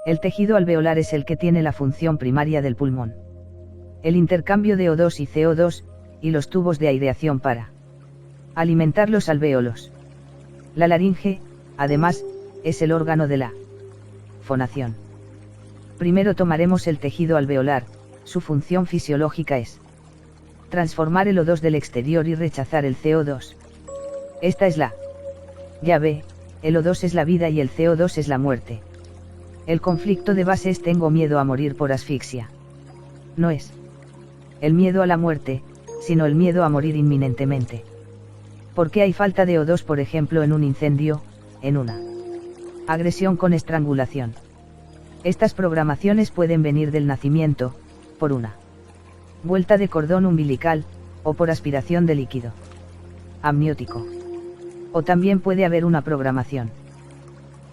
El tejido alveolar es el que tiene la función primaria del pulmón. El intercambio de O2 y CO2, y los tubos de aireación para alimentar los alvéolos. La laringe, además, es el órgano de la fonación. Primero tomaremos el tejido alveolar. Su función fisiológica es transformar el O2 del exterior y rechazar el CO2. Esta es la llave. El O2 es la vida y el CO2 es la muerte. El conflicto de base es: tengo miedo a morir por asfixia. No es el miedo a la muerte, sino el miedo a morir inminentemente. Porque hay falta de O2, por ejemplo, en un incendio, en una agresión con estrangulación. Estas programaciones pueden venir del nacimiento, por una vuelta de cordón umbilical, o por aspiración de líquido amniótico. O también puede haber una programación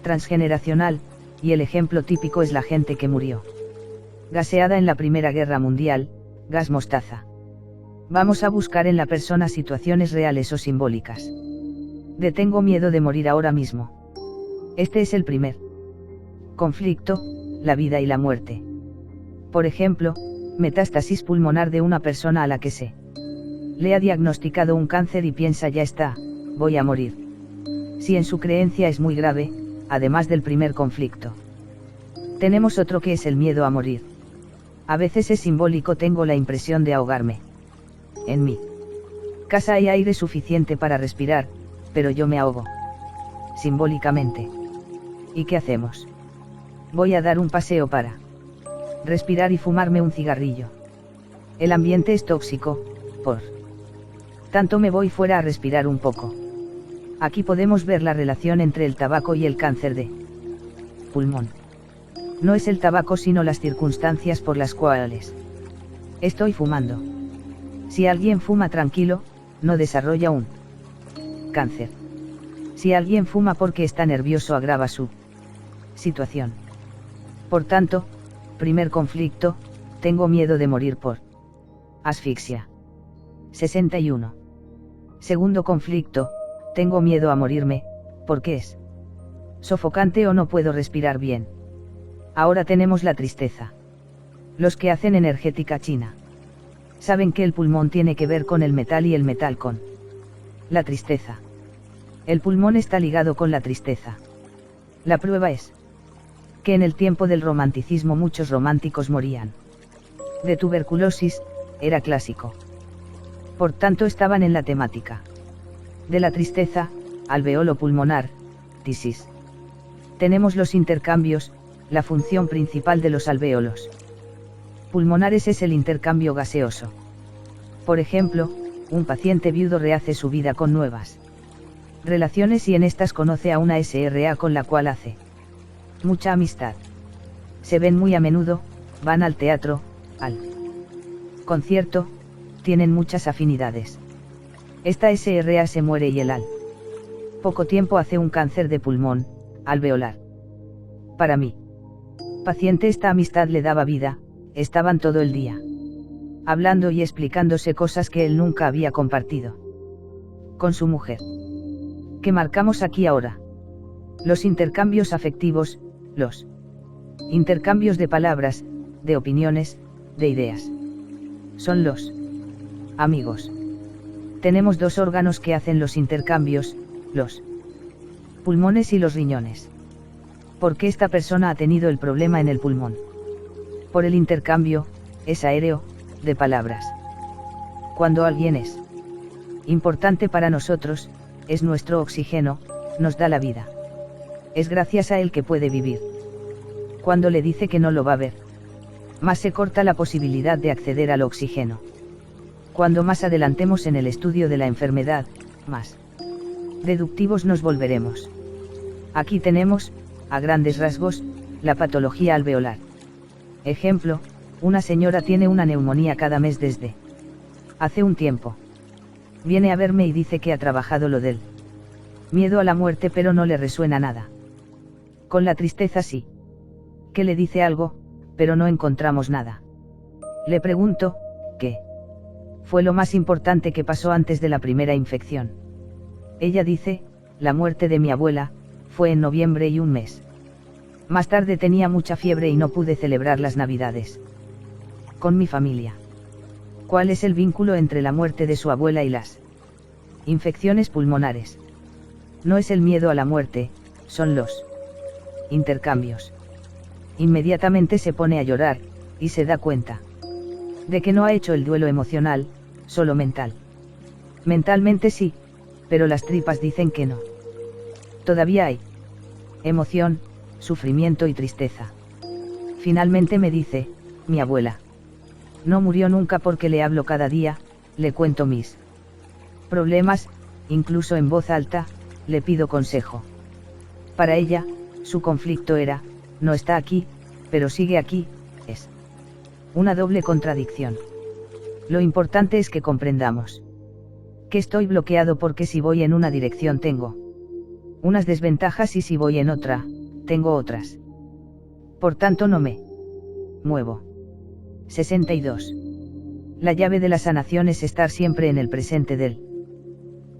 transgeneracional, y el ejemplo típico es la gente que murió gaseada en la Primera Guerra Mundial, gas mostaza. Vamos a buscar en la persona situaciones reales o simbólicas. Tengo miedo de morir ahora mismo. Este es el primer conflicto, la vida y la muerte. Por ejemplo, metástasis pulmonar de una persona a la que se le ha diagnosticado un cáncer y piensa: ya está, voy a morir. Si en su creencia es muy grave, además del primer conflicto. Tenemos otro que es el miedo a morir. A veces es simbólico: tengo la impresión de ahogarme. En mi casa hay aire suficiente para respirar, pero yo me ahogo. Simbólicamente. ¿Y qué hacemos? Voy a dar un paseo para respirar y fumarme un cigarrillo. El ambiente es tóxico, por tanto me voy fuera a respirar un poco. Aquí podemos ver la relación entre el tabaco y el cáncer de pulmón. No es el tabaco sino las circunstancias por las cuales estoy fumando. Si alguien fuma tranquilo, no desarrolla un cáncer. Si alguien fuma porque está nervioso, agrava su situación. Por tanto, primer conflicto: tengo miedo de morir por asfixia. 61. Segundo conflicto: tengo miedo a morirme, porque es sofocante o no puedo respirar bien. Ahora tenemos la tristeza. Los que hacen energética china saben que el pulmón tiene que ver con el metal y el metal con la tristeza. El pulmón está ligado con la tristeza. La prueba es que en el tiempo del romanticismo muchos románticos morían de tuberculosis, era clásico. Por tanto estaban en la temática de la tristeza, alveolo pulmonar, tisis. Tenemos los intercambios, la función principal de los alvéolos pulmonares es el intercambio gaseoso. Por ejemplo, un paciente viudo rehace su vida con nuevas relaciones y en estas conoce a una SRA con la cual hace mucha amistad. Se ven muy a menudo, van al teatro, al concierto, tienen muchas afinidades. Esta SRA se muere y él al poco tiempo hace un cáncer de pulmón, alveolar. Para mí, paciente, esta amistad le daba vida, estaban todo el día hablando y explicándose cosas que él nunca había compartido con su mujer. ¿Qué marcamos aquí ahora? Los intercambios afectivos, los intercambios de palabras, de opiniones, de ideas. Son los amigos. Tenemos dos órganos que hacen los intercambios, los pulmones y los riñones. ¿Por qué esta persona ha tenido el problema en el pulmón? Por el intercambio, es aéreo, de palabras. Cuando alguien es importante para nosotros, es nuestro oxígeno, nos da la vida. Es gracias a él que puede vivir. Cuando le dice que no lo va a ver, más se corta la posibilidad de acceder al oxígeno. Cuando más adelantemos en el estudio de la enfermedad, más deductivos nos volveremos. Aquí tenemos, a grandes rasgos, la patología alveolar. Ejemplo: una señora tiene una neumonía cada mes desde hace un tiempo. Viene a verme y dice que ha trabajado lo del miedo a la muerte, pero no le resuena nada. Con la tristeza sí. Que le dice algo, pero no encontramos nada. Le pregunto, ¿qué fue lo más importante que pasó antes de la primera infección? Ella dice, la muerte de mi abuela, fue en noviembre y un mes Más tarde tenía mucha fiebre y no pude celebrar las Navidades con mi familia. ¿Cuál es el vínculo entre la muerte de su abuela y las infecciones pulmonares? No es el miedo a la muerte, son los intercambios. Inmediatamente se pone a llorar, y se da cuenta de que no ha hecho el duelo emocional, solo mental. Mentalmente sí, pero las tripas dicen que no. Todavía hay emoción, sufrimiento y tristeza. Finalmente me dice, mi abuela no murió nunca porque le hablo cada día, le cuento mis problemas, incluso en voz alta, le pido consejo. Para ella, su conflicto era, no está aquí, pero sigue aquí, es una doble contradicción. Lo importante es que comprendamos que estoy bloqueado porque si voy en una dirección tengo unas desventajas y si voy en otra, tengo otras. Por tanto no me muevo. 62. La llave de la sanación es estar siempre en el presente del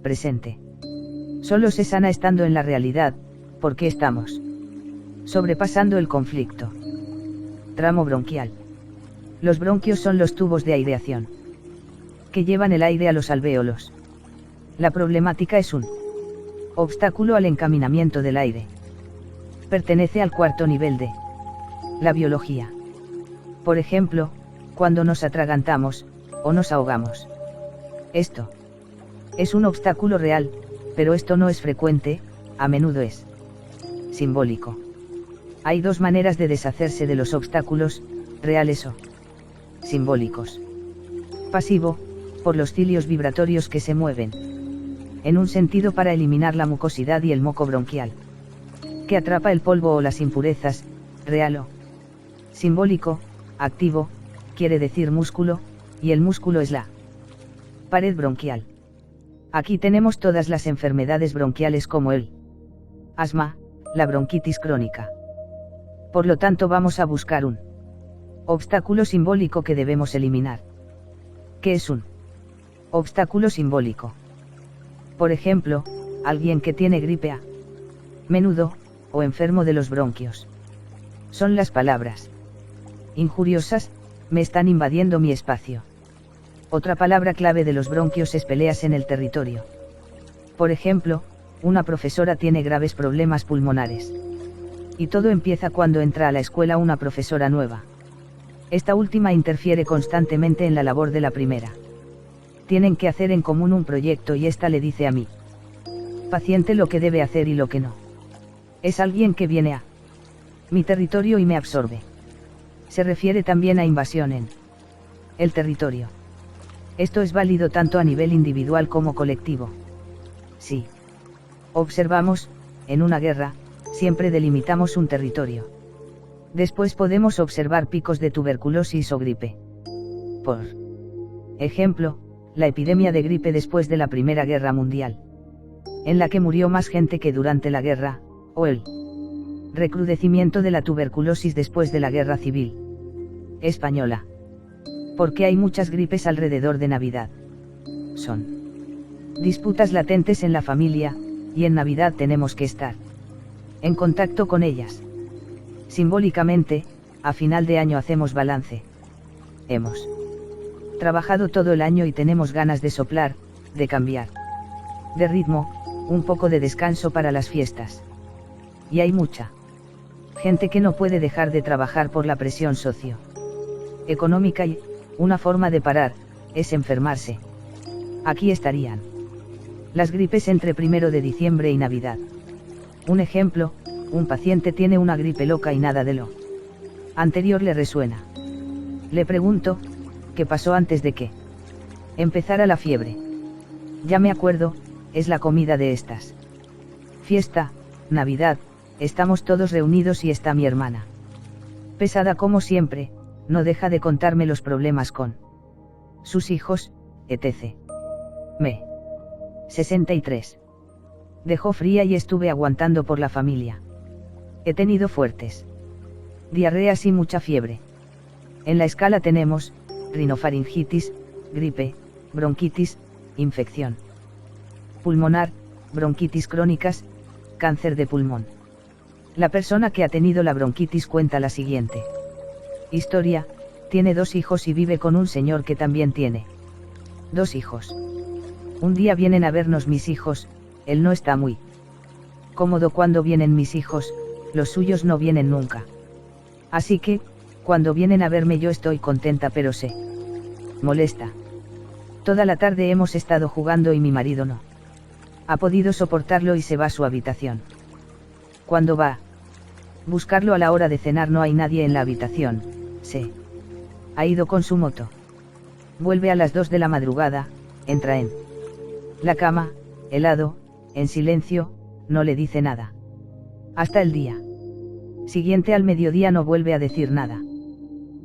presente. Solo se sana estando en la realidad, porque estamos sobrepasando el conflicto. Tramo bronquial. Los bronquios son los tubos de aireación que llevan el aire a los alvéolos. La problemática es un obstáculo al encaminamiento del aire. Pertenece al cuarto nivel de la biología. Por ejemplo, cuando nos atragantamos, o nos ahogamos. Esto es un obstáculo real, pero esto no es frecuente, a menudo es simbólico. Hay dos maneras de deshacerse de los obstáculos, reales o simbólicos. Pasivo, por los cilios vibratorios que se mueven en un sentido para eliminar la mucosidad y el moco bronquial que atrapa el polvo o las impurezas, real o simbólico, activo, quiere decir músculo, y el músculo es la pared bronquial. Aquí tenemos todas las enfermedades bronquiales como el asma, la bronquitis crónica. Por lo tanto vamos a buscar un obstáculo simbólico que debemos eliminar. ¿Qué es un obstáculo simbólico? Por ejemplo, alguien que tiene gripe a menudo, o enfermo de los bronquios. Son las palabras injuriosas, me están invadiendo mi espacio. Otra palabra clave de los bronquios es peleas en el territorio. Por ejemplo, una profesora tiene graves problemas pulmonares. Y todo empieza cuando entra a la escuela una profesora nueva. Esta última interfiere constantemente en la labor de la primera. Tienen que hacer en común un proyecto y esta le dice a mi paciente lo que debe hacer y lo que no. Es alguien que viene a mi territorio y me absorbe. Se refiere también a invasión en el territorio. Esto es válido tanto a nivel individual como colectivo. Sí. Observamos, en una guerra, siempre delimitamos un territorio. Después podemos observar picos de tuberculosis o gripe. Por ejemplo, la epidemia de gripe después de la Primera Guerra Mundial, en la que murió más gente que durante la guerra, o el recrudecimiento de la tuberculosis después de la Guerra Civil Española. Porque hay muchas gripes alrededor de Navidad. Son disputas latentes en la familia, y en Navidad tenemos que estar en contacto con ellas. Simbólicamente, a final de año hacemos balance. Hemos trabajado todo el año y tenemos ganas de soplar, de cambiar de ritmo, un poco de descanso para las fiestas. Y hay mucha gente que no puede dejar de trabajar por la presión socioeconómica y, una forma de parar, es enfermarse. Aquí estarían las gripes entre 1 de diciembre y Navidad. Un ejemplo, un paciente tiene una gripe loca y nada de lo anterior le resuena. Le pregunto, ¿qué pasó antes de que empezara la fiebre? Ya me acuerdo, es la comida de estas. Fiesta, Navidad, estamos todos reunidos y está mi hermana. Pesada como siempre, no deja de contarme los problemas con sus hijos, etc. Me 63. Dejó fría y estuve aguantando por la familia. He tenido fuertes diarreas y mucha fiebre. En la escala tenemos, rinofaringitis, gripe, bronquitis, infección pulmonar, bronquitis crónicas, cáncer de pulmón. La persona que ha tenido la bronquitis cuenta la siguiente historia: tiene 2 hijos y vive con un señor que también tiene 2 hijos. Un día vienen a vernos mis hijos, él no está muy cómodo cuando vienen mis hijos, los suyos no vienen nunca. Así que, cuando vienen a verme yo estoy contenta pero se molesta. Toda la tarde hemos estado jugando y mi marido no ha podido soportarlo y se va a su habitación. Cuando va a buscarlo a la hora de cenar no hay nadie en la habitación, se ha ido con su moto. Vuelve a las 2 de la madrugada, entra en la cama, helado, en silencio, no le dice nada. Hasta el día siguiente al mediodía no vuelve a decir nada.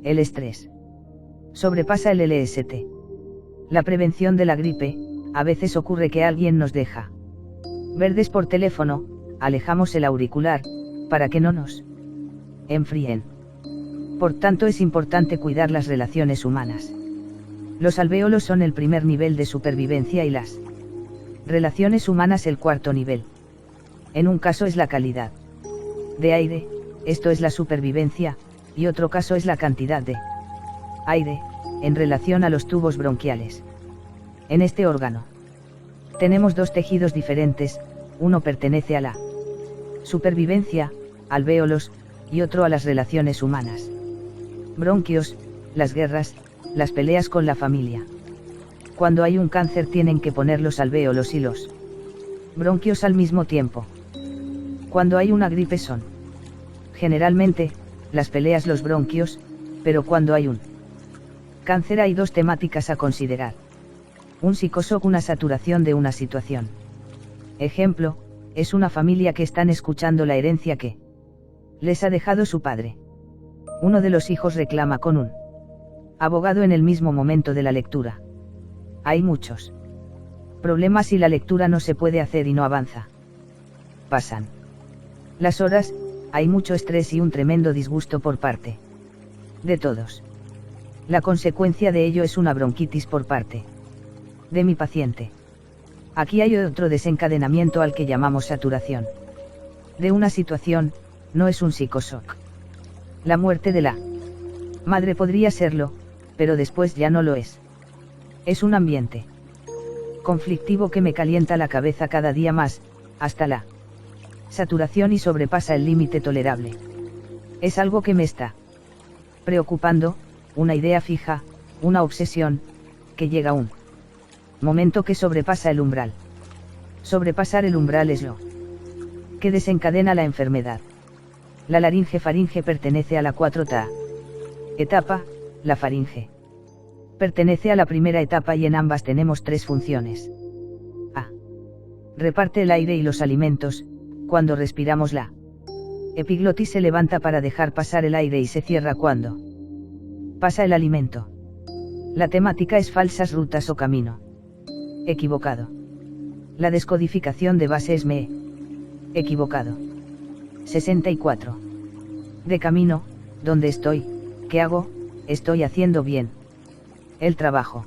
El estrés sobrepasa el LST. La prevención de la gripe: a veces ocurre que alguien nos deja verdes por teléfono, alejamos el auricular, para que no nos enfríen. Por tanto es importante cuidar las relaciones humanas. Los alvéolos son el primer nivel de supervivencia y las relaciones humanas el cuarto nivel. En un caso es la calidad de aire, esto es la supervivencia, y otro caso es la cantidad de aire, en relación a los tubos bronquiales. En este órgano tenemos 2 tejidos diferentes, uno pertenece a la supervivencia, alvéolos, y otro a las relaciones humanas. Bronquios, las guerras, las peleas con la familia. Cuando hay un cáncer tienen que poner los alvéolos y los bronquios al mismo tiempo. Cuando hay una gripe son generalmente las peleas los bronquios, pero cuando hay un cáncer hay 2 temáticas a considerar. Un psicoshock, una saturación de una situación. Ejemplo, es una familia que están escuchando la herencia que les ha dejado su padre. Uno de los hijos reclama con un abogado en el mismo momento de la lectura. Hay muchos problemas y la lectura no se puede hacer y no avanza. Pasan las horas, hay mucho estrés y un tremendo disgusto por parte de todos. La consecuencia de ello es una bronquitis por parte de mi paciente. Aquí hay otro desencadenamiento al que llamamos saturación de una situación, no es un psicoshock. La muerte de la madre podría serlo, pero después ya no lo es. Es un ambiente conflictivo que me calienta la cabeza cada día más, hasta la saturación y sobrepasa el límite tolerable. Es algo que me está preocupando, una idea fija, una obsesión, que llega a un momento que sobrepasa el umbral. Sobrepasar el umbral es lo que desencadena la enfermedad. La laringe-faringe pertenece a la 4ª etapa, la faringe pertenece a la primera etapa y en ambas tenemos 3 funciones. A. Reparte el aire y los alimentos. Cuando respiramos la epiglotis se levanta para dejar pasar el aire y se cierra cuando pasa el alimento. La temática es falsas rutas o camino equivocado. La descodificación de base es me he equivocado. 64. De camino, ¿dónde estoy? ¿Qué hago? Estoy haciendo bien el trabajo.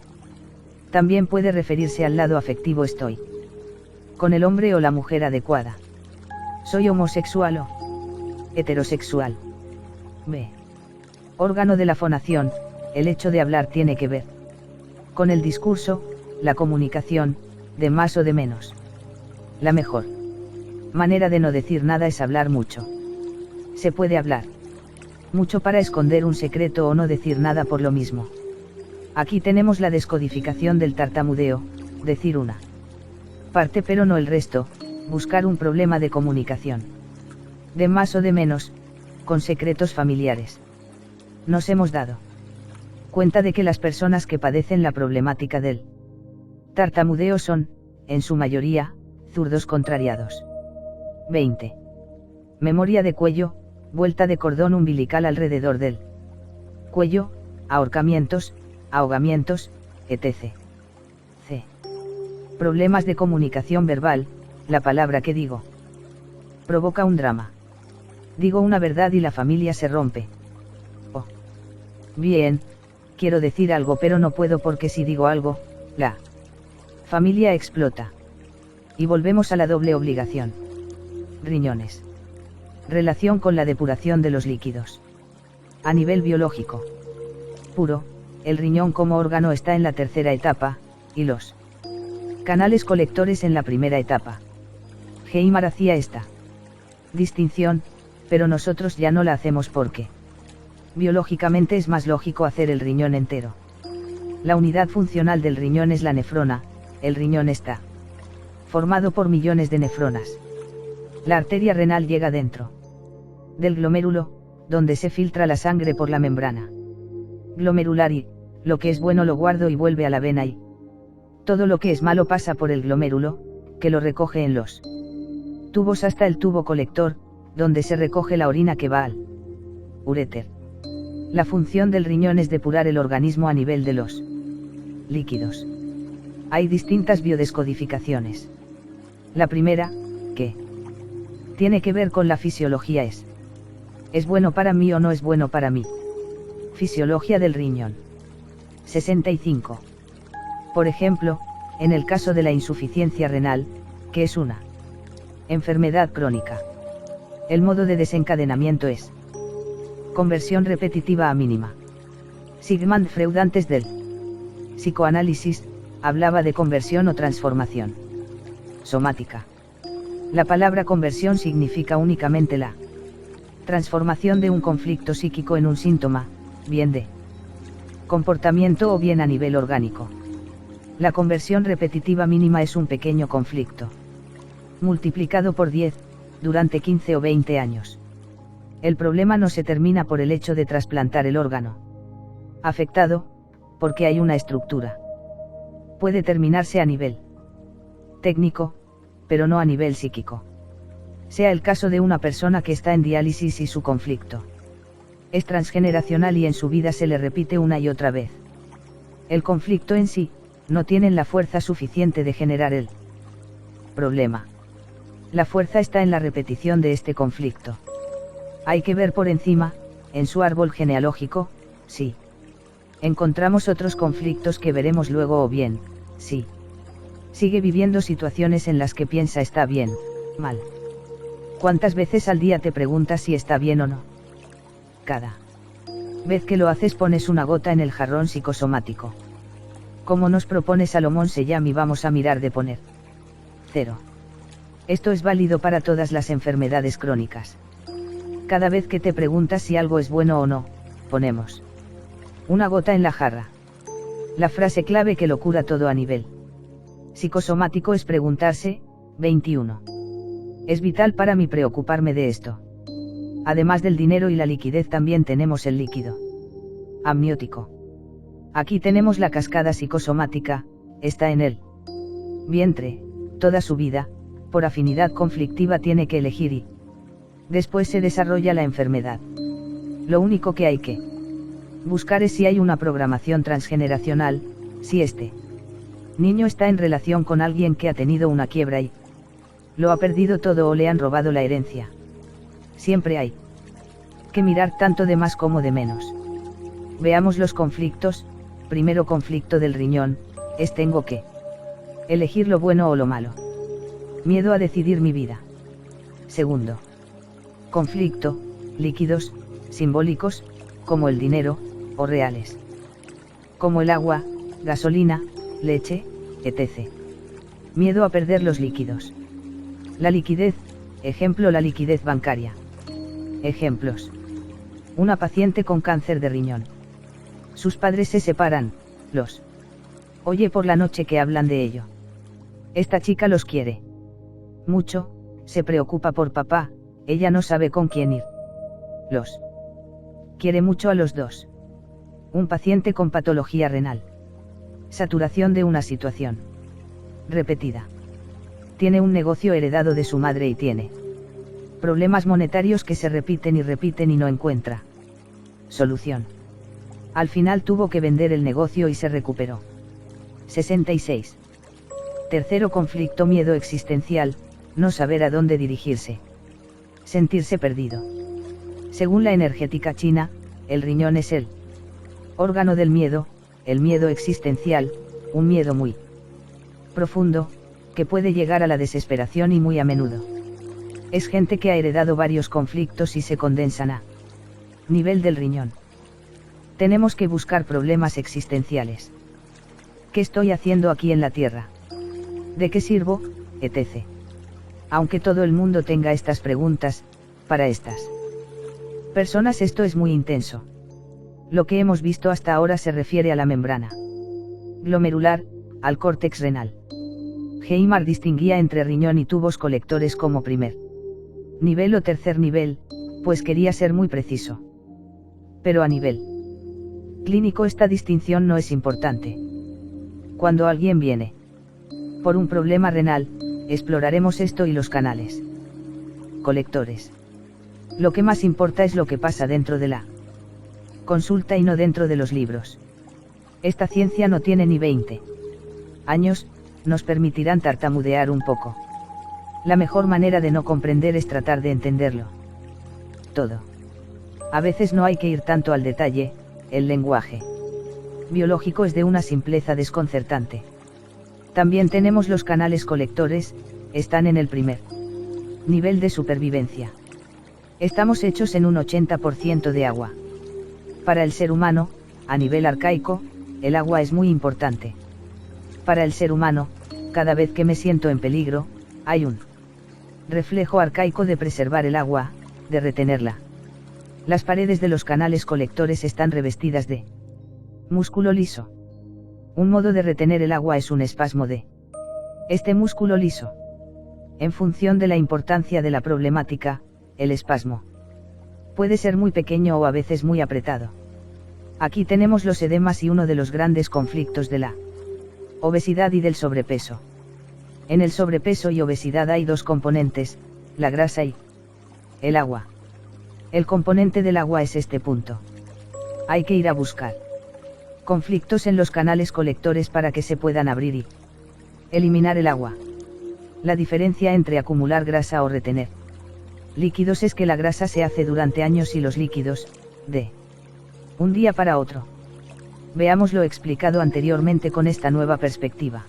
También puede referirse al lado afectivo: estoy con el hombre o la mujer adecuada. ¿Soy homosexual o heterosexual? B. Órgano de la fonación: el hecho de hablar tiene que ver con el discurso, la comunicación, de más o de menos. La mejor manera de no decir nada es hablar mucho. Se puede hablar mucho para esconder un secreto o no decir nada por lo mismo. Aquí tenemos la descodificación del tartamudeo: decir una parte pero no el resto, buscar un problema de comunicación. De más o de menos, con secretos familiares. Nos hemos dado cuenta de que las personas que padecen la problemática del tartamudeo son, en su mayoría, zurdos contrariados. 20. Memoria de cuello: vuelta de cordón umbilical alrededor del cuello, ahorcamientos, ahogamientos, etc. C. Problemas de comunicación verbal: la palabra que digo provoca un drama. Digo una verdad y la familia se rompe. Oh. Bien, quiero decir algo pero no puedo porque si digo algo, la familia explota. Y volvemos a la doble obligación. Riñones. Relación con la depuración de los líquidos. A nivel biológico puro, el riñón como órgano está en la tercera etapa, y los canales colectores en la primera etapa. Heimar hacía esta distinción, pero nosotros ya no la hacemos porque biológicamente es más lógico hacer el riñón entero. La unidad funcional del riñón es la nefrona, el riñón está formado por millones de nefronas. La arteria renal llega dentro del glomérulo, donde se filtra la sangre por la membrana glomerular y, lo que es bueno lo guardo y vuelve a la vena y todo lo que es malo pasa por el glomérulo, que lo recoge en los tubos hasta el tubo colector, donde se recoge la orina que va al uréter. La función del riñón es depurar el organismo a nivel de los líquidos. Hay distintas biodescodificaciones. La primera, que tiene que ver con la fisiología ¿es bueno para mí o no es bueno para mí? Fisiología del riñón. 65. Por ejemplo, en el caso de la insuficiencia renal, que es una enfermedad crónica, el modo de desencadenamiento es conversión repetitiva a mínima. Sigmund Freud, antes del psicoanálisis, hablaba de conversión o transformación somática. La palabra conversión significa únicamente la transformación de un conflicto psíquico en un síntoma, bien de comportamiento o bien a nivel orgánico. La conversión repetitiva mínima es un pequeño conflicto multiplicado por 10, durante 15 o 20 años. El problema no se termina por el hecho de trasplantar el órgano afectado, porque hay una estructura. Puede terminarse a nivel técnico, pero no a nivel psíquico. Sea el caso de una persona que está en diálisis y su conflicto es transgeneracional y en su vida se le repite una y otra vez. El conflicto en sí, no tienen la fuerza suficiente de generar el problema. La fuerza está en la repetición de este conflicto. Hay que ver por encima, en su árbol genealógico, sí. Encontramos otros conflictos que veremos luego o bien, sí. Sigue viviendo situaciones en las que piensa está bien, mal. ¿Cuántas veces al día te preguntas si está bien o no? Cada vez que lo haces pones una gota en el jarrón psicosomático. Como nos propone Salomón Seyam y vamos a mirar de poner 0. Esto es válido para todas las enfermedades crónicas. Cada vez que te preguntas si algo es bueno o no, ponemos una gota en la jarra. La frase clave que lo cura todo a nivel psicosomático es preguntarse, 21. Es vital para mí preocuparme de esto. Además del dinero y la liquidez también tenemos el líquido amniótico. Aquí tenemos la cascada psicosomática, está en el vientre, toda su vida, por afinidad conflictiva tiene que elegir y después se desarrolla la enfermedad. Lo único que hay que buscar es si hay una programación transgeneracional, si este niño está en relación con alguien que ha tenido una quiebra y lo ha perdido todo o le han robado la herencia. Siempre hay que mirar tanto de más como de menos. Veamos los conflictos. Primero, conflicto del riñón, es tengo que elegir lo bueno o lo malo. Miedo a decidir mi vida. Segundo, conflicto, líquidos, simbólicos, como el dinero, o reales, como el agua, gasolina, leche, etc. Miedo a perder los líquidos. La liquidez, ejemplo la liquidez bancaria. Ejemplos. Una paciente con cáncer de riñón. Sus padres se separan, los oye por la noche que hablan de ello. Esta chica los quiere mucho, se preocupa por papá, ella no sabe con quién ir. Los quiere mucho a los dos. Un paciente con patología renal. Saturación de una situación repetida. Tiene un negocio heredado de su madre y tiene problemas monetarios que se repiten y no encuentra solución. Al final tuvo que vender el negocio y se recuperó. 66. Tercero, conflicto, miedo existencial, no saber a dónde dirigirse. Sentirse perdido. Según la energética china, el riñón es el órgano del miedo, el miedo existencial, un miedo muy profundo, que puede llegar a la desesperación y muy a menudo Es gente que ha heredado varios conflictos y se condensan a nivel del riñón. Tenemos que buscar problemas existenciales. ¿Qué estoy haciendo aquí en la Tierra? ¿De qué sirvo? Etc. Aunque todo el mundo tenga estas preguntas, para estas personas esto es muy intenso. Lo que hemos visto hasta ahora se refiere a la membrana glomerular, al córtex renal. Heimar distinguía entre riñón y tubos colectores como primer nivel o tercer nivel, pues quería ser muy preciso. Pero a nivel clínico esta distinción no es importante. Cuando alguien viene por un problema renal, exploraremos esto y los canales colectores. Lo que más importa es lo que pasa dentro de la consulta y no dentro de los libros. Esta ciencia no tiene ni 20 años, nos permitirán tartamudear un poco. La mejor manera de no comprender es tratar de entenderlo todo. A veces no hay que ir tanto al detalle, el lenguaje biológico es de una simpleza desconcertante. También tenemos los canales colectores, están en el primer nivel de supervivencia. Estamos hechos en un 80% de agua. Para el ser humano, a nivel arcaico, el agua es muy importante. Para el ser humano, cada vez que me siento en peligro, hay un reflejo arcaico de preservar el agua, de retenerla. Las paredes de los canales colectores están revestidas de músculo liso. Un modo de retener el agua es un espasmo de este músculo liso. En función de la importancia de la problemática, el espasmo puede ser muy pequeño o a veces muy apretado. Aquí tenemos los edemas y uno de los grandes conflictos de la obesidad y del sobrepeso. En el sobrepeso y obesidad hay dos componentes, la grasa y el agua. El componente del agua es este punto. Hay que ir a buscar conflictos en los canales colectores para que se puedan abrir y eliminar el agua. La diferencia entre acumular grasa o retener líquidos es que la grasa se hace durante años y los líquidos, de un día para otro. Veamos lo explicado anteriormente con esta nueva perspectiva.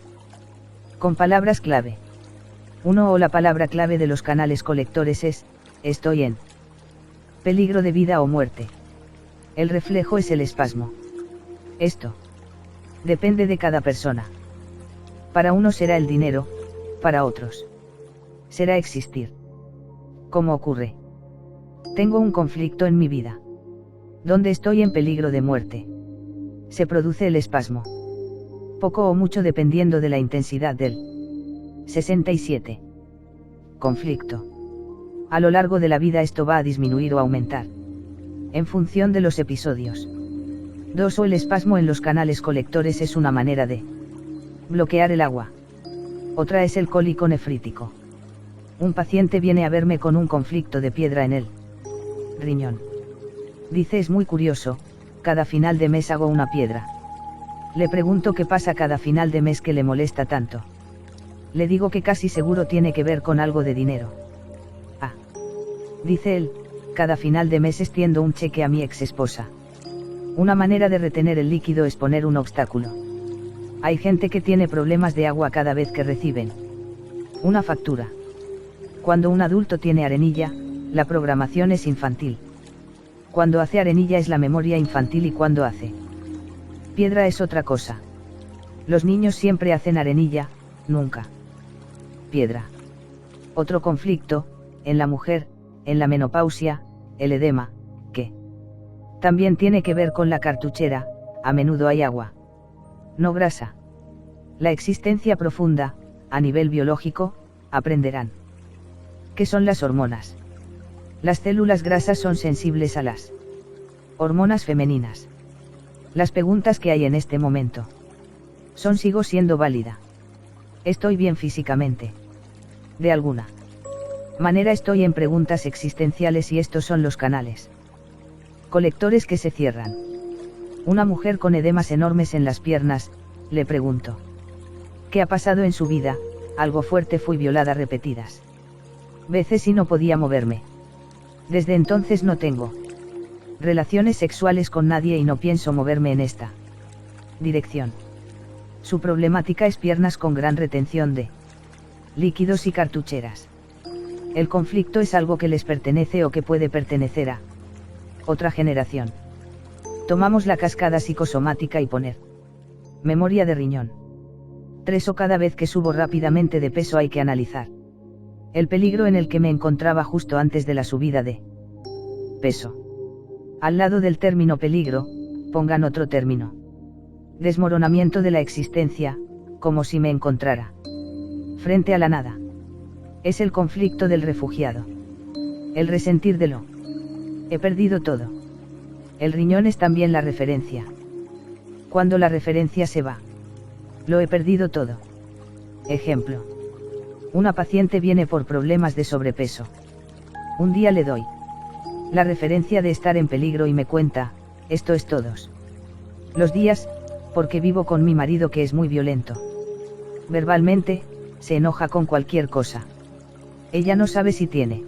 Con palabras clave. 1 o la palabra clave de los canales colectores es, estoy en peligro de vida o muerte. El reflejo es el espasmo. Esto depende de cada persona. Para uno será el dinero, para otros será existir. ¿Cómo ocurre? Tengo un conflicto en mi vida. ¿Dónde estoy en peligro de muerte? Se produce el espasmo. Poco o mucho dependiendo de la intensidad del 67. Conflicto. A lo largo de la vida esto va a disminuir o aumentar. En función de los episodios. 2 o el espasmo en los canales colectores es una manera de bloquear el agua. Otra es el cólico nefrítico. Un paciente viene a verme con un conflicto de piedra en el riñón. Dice es muy curioso, cada final de mes hago una piedra. Le pregunto qué pasa cada final de mes que le molesta tanto. Le digo que casi seguro tiene que ver con algo de dinero. Ah. Dice él, cada final de mes extiendo un cheque a mi ex esposa. Una manera de retener el líquido es poner un obstáculo. Hay gente que tiene problemas de agua cada vez que reciben una factura. Cuando un adulto tiene arenilla, la programación es infantil. Cuando hace arenilla es la memoria infantil y cuando hace piedra es otra cosa. Los niños siempre hacen arenilla, nunca piedra. Otro conflicto, en la mujer, en la menopausia, el edema, que también tiene que ver con la cartuchera, a menudo hay agua. No grasa. La existencia profunda, a nivel biológico, aprenderán. ¿Qué son las hormonas? Las células grasas son sensibles a las hormonas femeninas. Las preguntas que hay en este momento son: ¿sigo siendo válida? ¿Estoy bien físicamente? De alguna manera estoy en preguntas existenciales y estos son los canales colectores que se cierran. Una mujer con edemas enormes en las piernas, le pregunto. ¿Qué ha pasado en su vida? Algo fuerte, fui violada repetidas veces y no podía moverme. Desde entonces no tengo relaciones sexuales con nadie y no pienso moverme en esta dirección. Su problemática es piernas con gran retención de líquidos y cartucheras. El conflicto es algo que les pertenece o que puede pertenecer a otra generación. Tomamos la cascada psicosomática y poner memoria de riñón. 3 o cada vez que subo rápidamente de peso hay que analizar el peligro en el que me encontraba justo antes de la subida de peso. Al lado del término peligro, pongan otro término. Desmoronamiento de la existencia, como si me encontrara frente a la nada. Es el conflicto del refugiado. El resentir de lo he perdido todo. El riñón es también la referencia. Cuando la referencia se va, lo he perdido todo. Ejemplo. Una paciente viene por problemas de sobrepeso. Un día le doy la referencia de estar en peligro y me cuenta, esto es todos los días, porque vivo con mi marido que es muy violento. Verbalmente, se enoja con cualquier cosa. Ella no sabe si tiene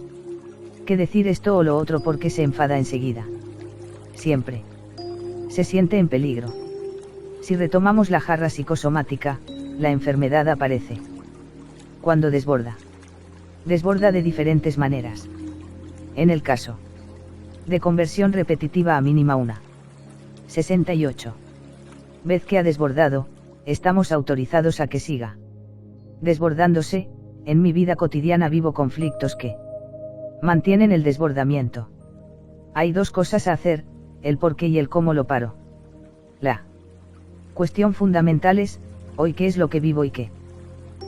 que decir esto o lo otro porque se enfada enseguida. Siempre se siente en peligro. Si retomamos la jarra psicosomática, la enfermedad aparece. Cuando desborda. Desborda de diferentes maneras. En el caso de conversión repetitiva a mínima una 68 vez que ha desbordado, estamos autorizados a que siga desbordándose. En mi vida cotidiana vivo conflictos que mantienen el desbordamiento. Hay 2 cosas a hacer, el por qué y el cómo lo paro. La cuestión fundamental es, hoy qué es lo que vivo y qué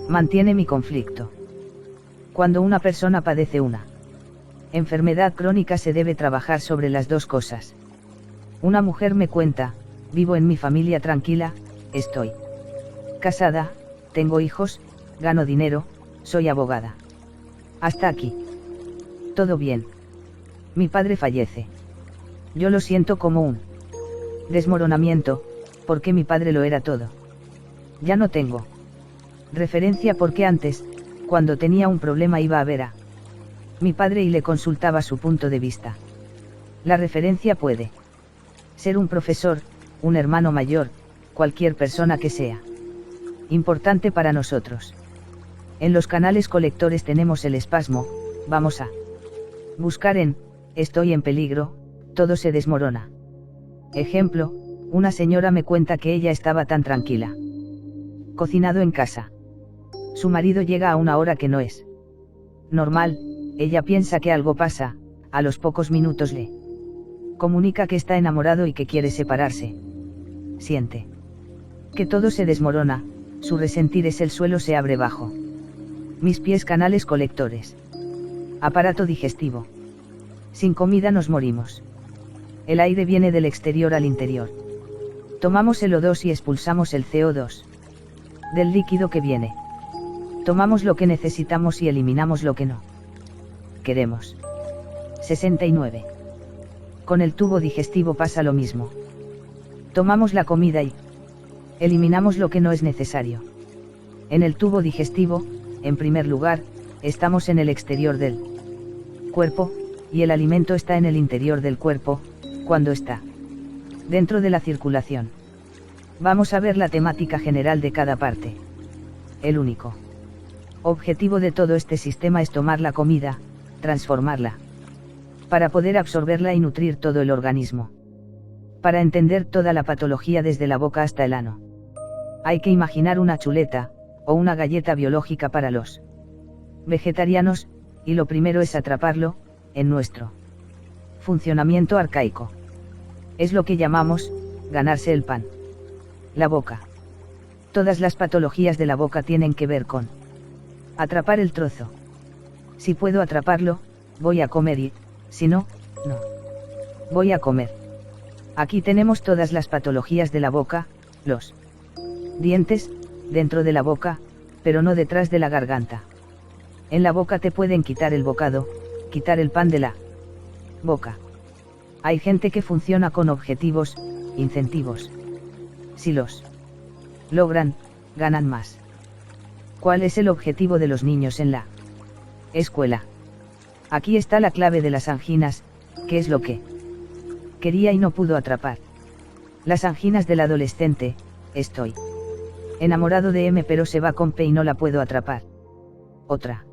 mantiene mi conflicto. Cuando una persona padece una enfermedad crónica se debe trabajar sobre las 2 cosas. Una mujer me cuenta, vivo en mi familia tranquila, estoy casada, tengo hijos, gano dinero, soy abogada. Hasta aquí. Todo bien. Mi padre fallece. Yo lo siento como un desmoronamiento, porque mi padre lo era todo. Ya no tengo referencia porque antes, cuando tenía un problema iba a ver a mi padre y le consultaba su punto de vista. La referencia puede ser un profesor, un hermano mayor, cualquier persona que sea importante para nosotros. En los canales colectores tenemos el espasmo, vamos a buscar en, estoy en peligro, todo se desmorona. Ejemplo, una señora me cuenta que ella estaba tan tranquila. Cocinado en casa. Su marido llega a una hora que no es normal, ella piensa que algo pasa, a los pocos minutos le comunica que está enamorado y que quiere separarse. Siente que todo se desmorona, su resentir es el suelo se abre bajo mis pies canales colectores. Aparato digestivo. Sin comida nos morimos. El aire viene del exterior al interior. Tomamos el O2 y expulsamos el CO2. Del líquido que viene. Tomamos lo que necesitamos y eliminamos lo que no queremos. 69. Con el tubo digestivo pasa lo mismo. Tomamos la comida y eliminamos lo que no es necesario. En el tubo digestivo, en primer lugar, estamos en el exterior del cuerpo, y el alimento está en el interior del cuerpo, cuando está dentro de la circulación. Vamos a ver la temática general de cada parte. El único objetivo de todo este sistema es tomar la comida, transformarla, para poder absorberla y nutrir todo el organismo. Para entender toda la patología desde la boca hasta el ano. Hay que imaginar una chuleta, o una galleta biológica para los vegetarianos, y lo primero es atraparlo, en nuestro funcionamiento arcaico. Es lo que llamamos, ganarse el pan. La boca. Todas las patologías de la boca tienen que ver con atrapar el trozo. Si puedo atraparlo, voy a comer y, si no, no voy a comer. Aquí tenemos todas las patologías de la boca, los dientes, dentro de la boca, pero no detrás de la garganta. En la boca te pueden quitar el bocado, quitar el pan de la boca. Hay gente que funciona con objetivos, incentivos. Si los logran, ganan más. ¿Cuál es el objetivo de los niños en la escuela? Aquí está la clave de las anginas, que es lo que quería y no pudo atrapar. Las anginas del adolescente, estoy enamorado de M pero se va con P y no la puedo atrapar. Otra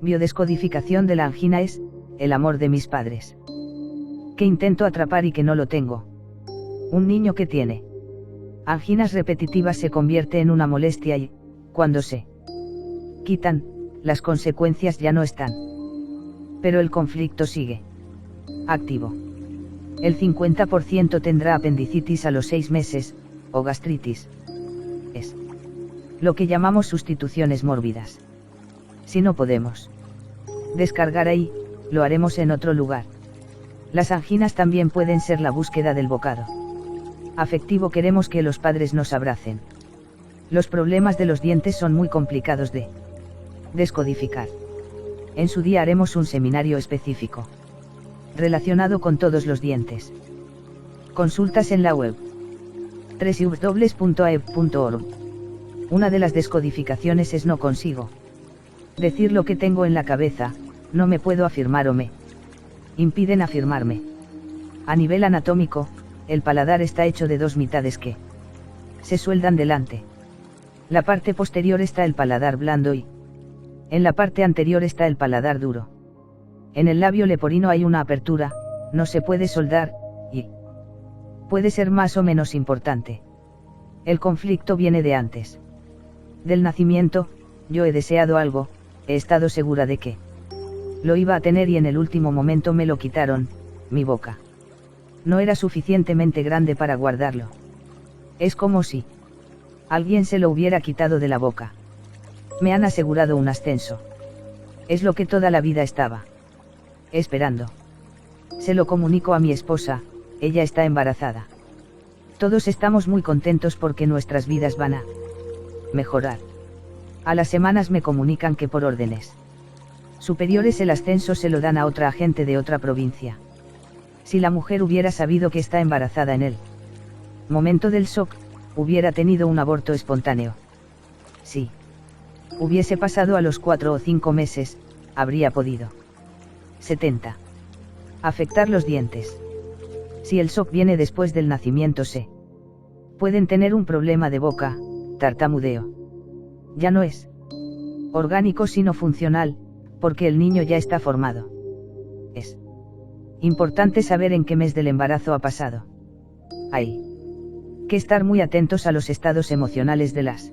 Biodescodificación de la angina es, el amor de mis padres. Que intento atrapar y que no lo tengo. Un niño que tiene anginas repetitivas se convierte en una molestia y, cuando se quitan, las consecuencias ya no están. Pero el conflicto sigue activo. El 50% tendrá apendicitis a los 6 meses, o gastritis. Es lo que llamamos sustituciones mórbidas. Si no podemos descargar ahí, lo haremos en otro lugar. Las anginas también pueden ser la búsqueda del bocado afectivo. Queremos que los padres nos abracen. Los problemas de los dientes son muy complicados de descodificar. En su día haremos un seminario específico relacionado con todos los dientes. Consultas en la web www.aeb.org. Una de las descodificaciones es no consigo decir lo que tengo en la cabeza, no me puedo afirmar o me impiden afirmarme. A nivel anatómico, el paladar está hecho de dos mitades que se sueldan delante. La parte posterior está el paladar blando y en la parte anterior está el paladar duro. En el labio leporino hay una apertura, no se puede soldar, y puede ser más o menos importante. El conflicto viene de antes del nacimiento. Yo he deseado algo, he estado segura de que lo iba a tener y en el último momento me lo quitaron. Mi boca no era suficientemente grande para guardarlo. Es como si alguien se lo hubiera quitado de la boca. Me han asegurado un ascenso. Es lo que toda la vida estaba esperando. Se lo comunico a mi esposa, ella está embarazada. Todos estamos muy contentos porque nuestras vidas van a mejorar. A las semanas me comunican que por órdenes superiores el ascenso se lo dan a otra agente de otra provincia. Si la mujer hubiera sabido que está embarazada en el momento del shock, hubiera tenido un aborto espontáneo. Si hubiese pasado a los 4 o 5 meses, habría podido 70. Afectar los dientes. Si el shock viene después del nacimiento se pueden tener un problema de boca, tartamudeo. Ya no es orgánico sino funcional, porque el niño ya está formado. Es importante saber en qué mes del embarazo ha pasado. Hay que estar muy atentos a los estados emocionales de las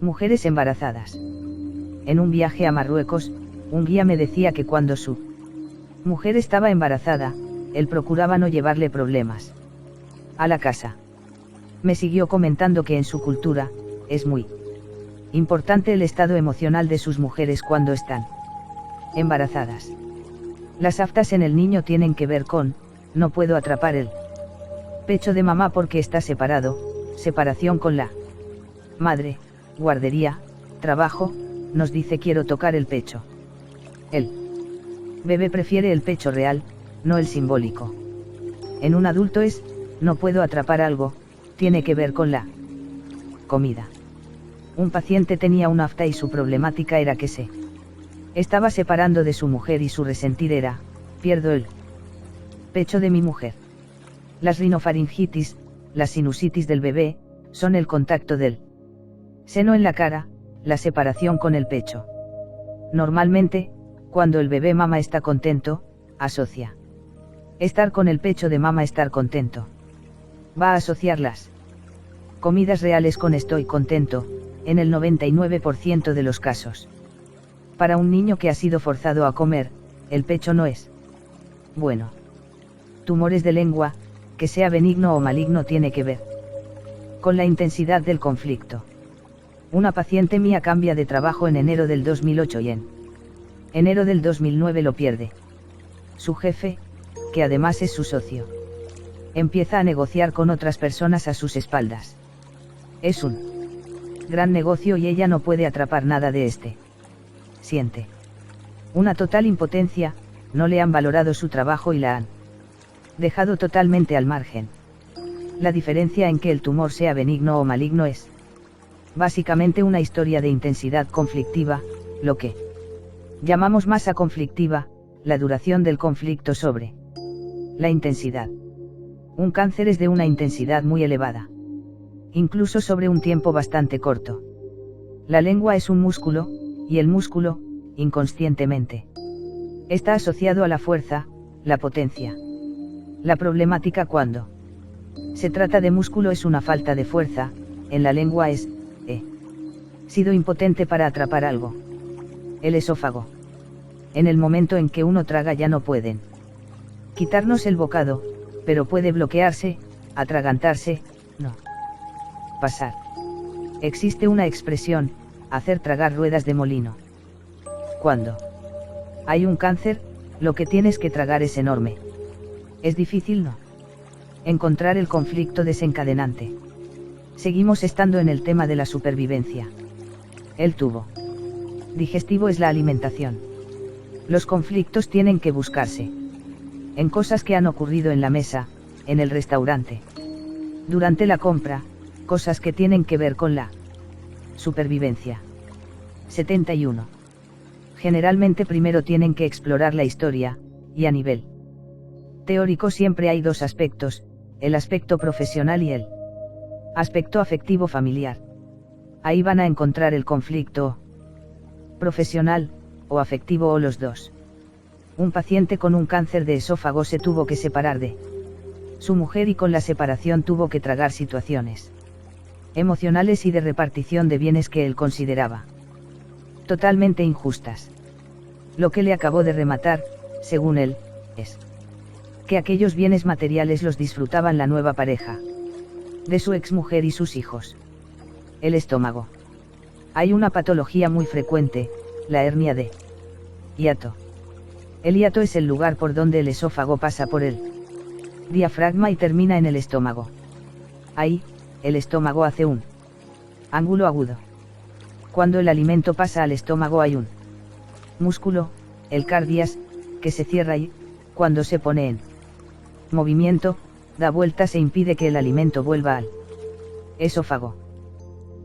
mujeres embarazadas. En un viaje a Marruecos, un guía me decía que cuando su mujer estaba embarazada, él procuraba no llevarle problemas a la casa. Me siguió comentando que en su cultura, es muy importante el estado emocional de sus mujeres cuando están embarazadas. Las aftas en el niño tienen que ver con, no puedo atrapar el pecho de mamá porque está separado, separación con la madre, guardería, trabajo, nos dice quiero tocar el pecho. El bebé prefiere el pecho real, no el simbólico. En un adulto es, no puedo atrapar algo, tiene que ver con la comida. Un paciente tenía una afta y su problemática era que se estaba separando de su mujer y su resentir era, pierdo el pecho de mi mujer. Las rinofaringitis, la sinusitis del bebé, son el contacto del seno en la cara, la separación con el pecho. Normalmente, cuando el bebé mama está contento, asocia estar con el pecho de mama estar contento. Va a asociar las comidas reales con estoy contento, en el 99% de los casos. Para un niño que ha sido forzado a comer, el pecho no es bueno. Tumores de lengua, que sea benigno o maligno tiene que ver con la intensidad del conflicto. Una paciente mía cambia de trabajo en enero del 2008 y en enero del 2009 lo pierde. Su jefe, que además es su socio, empieza a negociar con otras personas a sus espaldas. Es un gran negocio y ella no puede atrapar nada de este. Siente una total impotencia, no le han valorado su trabajo y la han dejado totalmente al margen. La diferencia en que el tumor sea benigno o maligno es básicamente una historia de intensidad conflictiva, lo que llamamos masa conflictiva, la duración del conflicto sobre la intensidad. Un cáncer es de una intensidad muy elevada, incluso sobre un tiempo bastante corto. La lengua es un músculo, y el músculo, inconscientemente. Está asociado a la fuerza, la potencia. La problemática cuando se trata de músculo es una falta de fuerza, en la lengua es, he sido impotente para atrapar algo. El esófago. En el momento en que uno traga ya no pueden quitarnos el bocado, pero puede bloquearse, atragantarse, no pasar. Existe una expresión, hacer tragar ruedas de molino. Cuando hay un cáncer, lo que tienes que tragar es enorme. Es difícil, ¿no? Encontrar el conflicto desencadenante. Seguimos estando en el tema de la supervivencia. El tubo digestivo es la alimentación. Los conflictos tienen que buscarse en cosas que han ocurrido en la mesa, en el restaurante, durante la compra, cosas que tienen que ver con la supervivencia. 71. Generalmente primero tienen que explorar la historia, y a nivel teórico siempre hay dos aspectos, el aspecto profesional y el aspecto afectivo familiar. Ahí van a encontrar el conflicto profesional, o afectivo o los dos. Un paciente con un cáncer de esófago se tuvo que separar de su mujer y con la separación tuvo que tragar situaciones emocionales y de repartición de bienes que él consideraba totalmente injustas. Lo que le acabó de rematar, según él, es que aquellos bienes materiales los disfrutaban la nueva pareja de su exmujer y sus hijos. El estómago. Hay una patología muy frecuente, la hernia de hiato. El hiato es el lugar por donde el esófago pasa por el diafragma y termina en el estómago. Ahí, el estómago hace un ángulo agudo. Cuando el alimento pasa al estómago hay un músculo, el cardias, que se cierra y, cuando se pone en movimiento, da vueltas e impide que el alimento vuelva al esófago.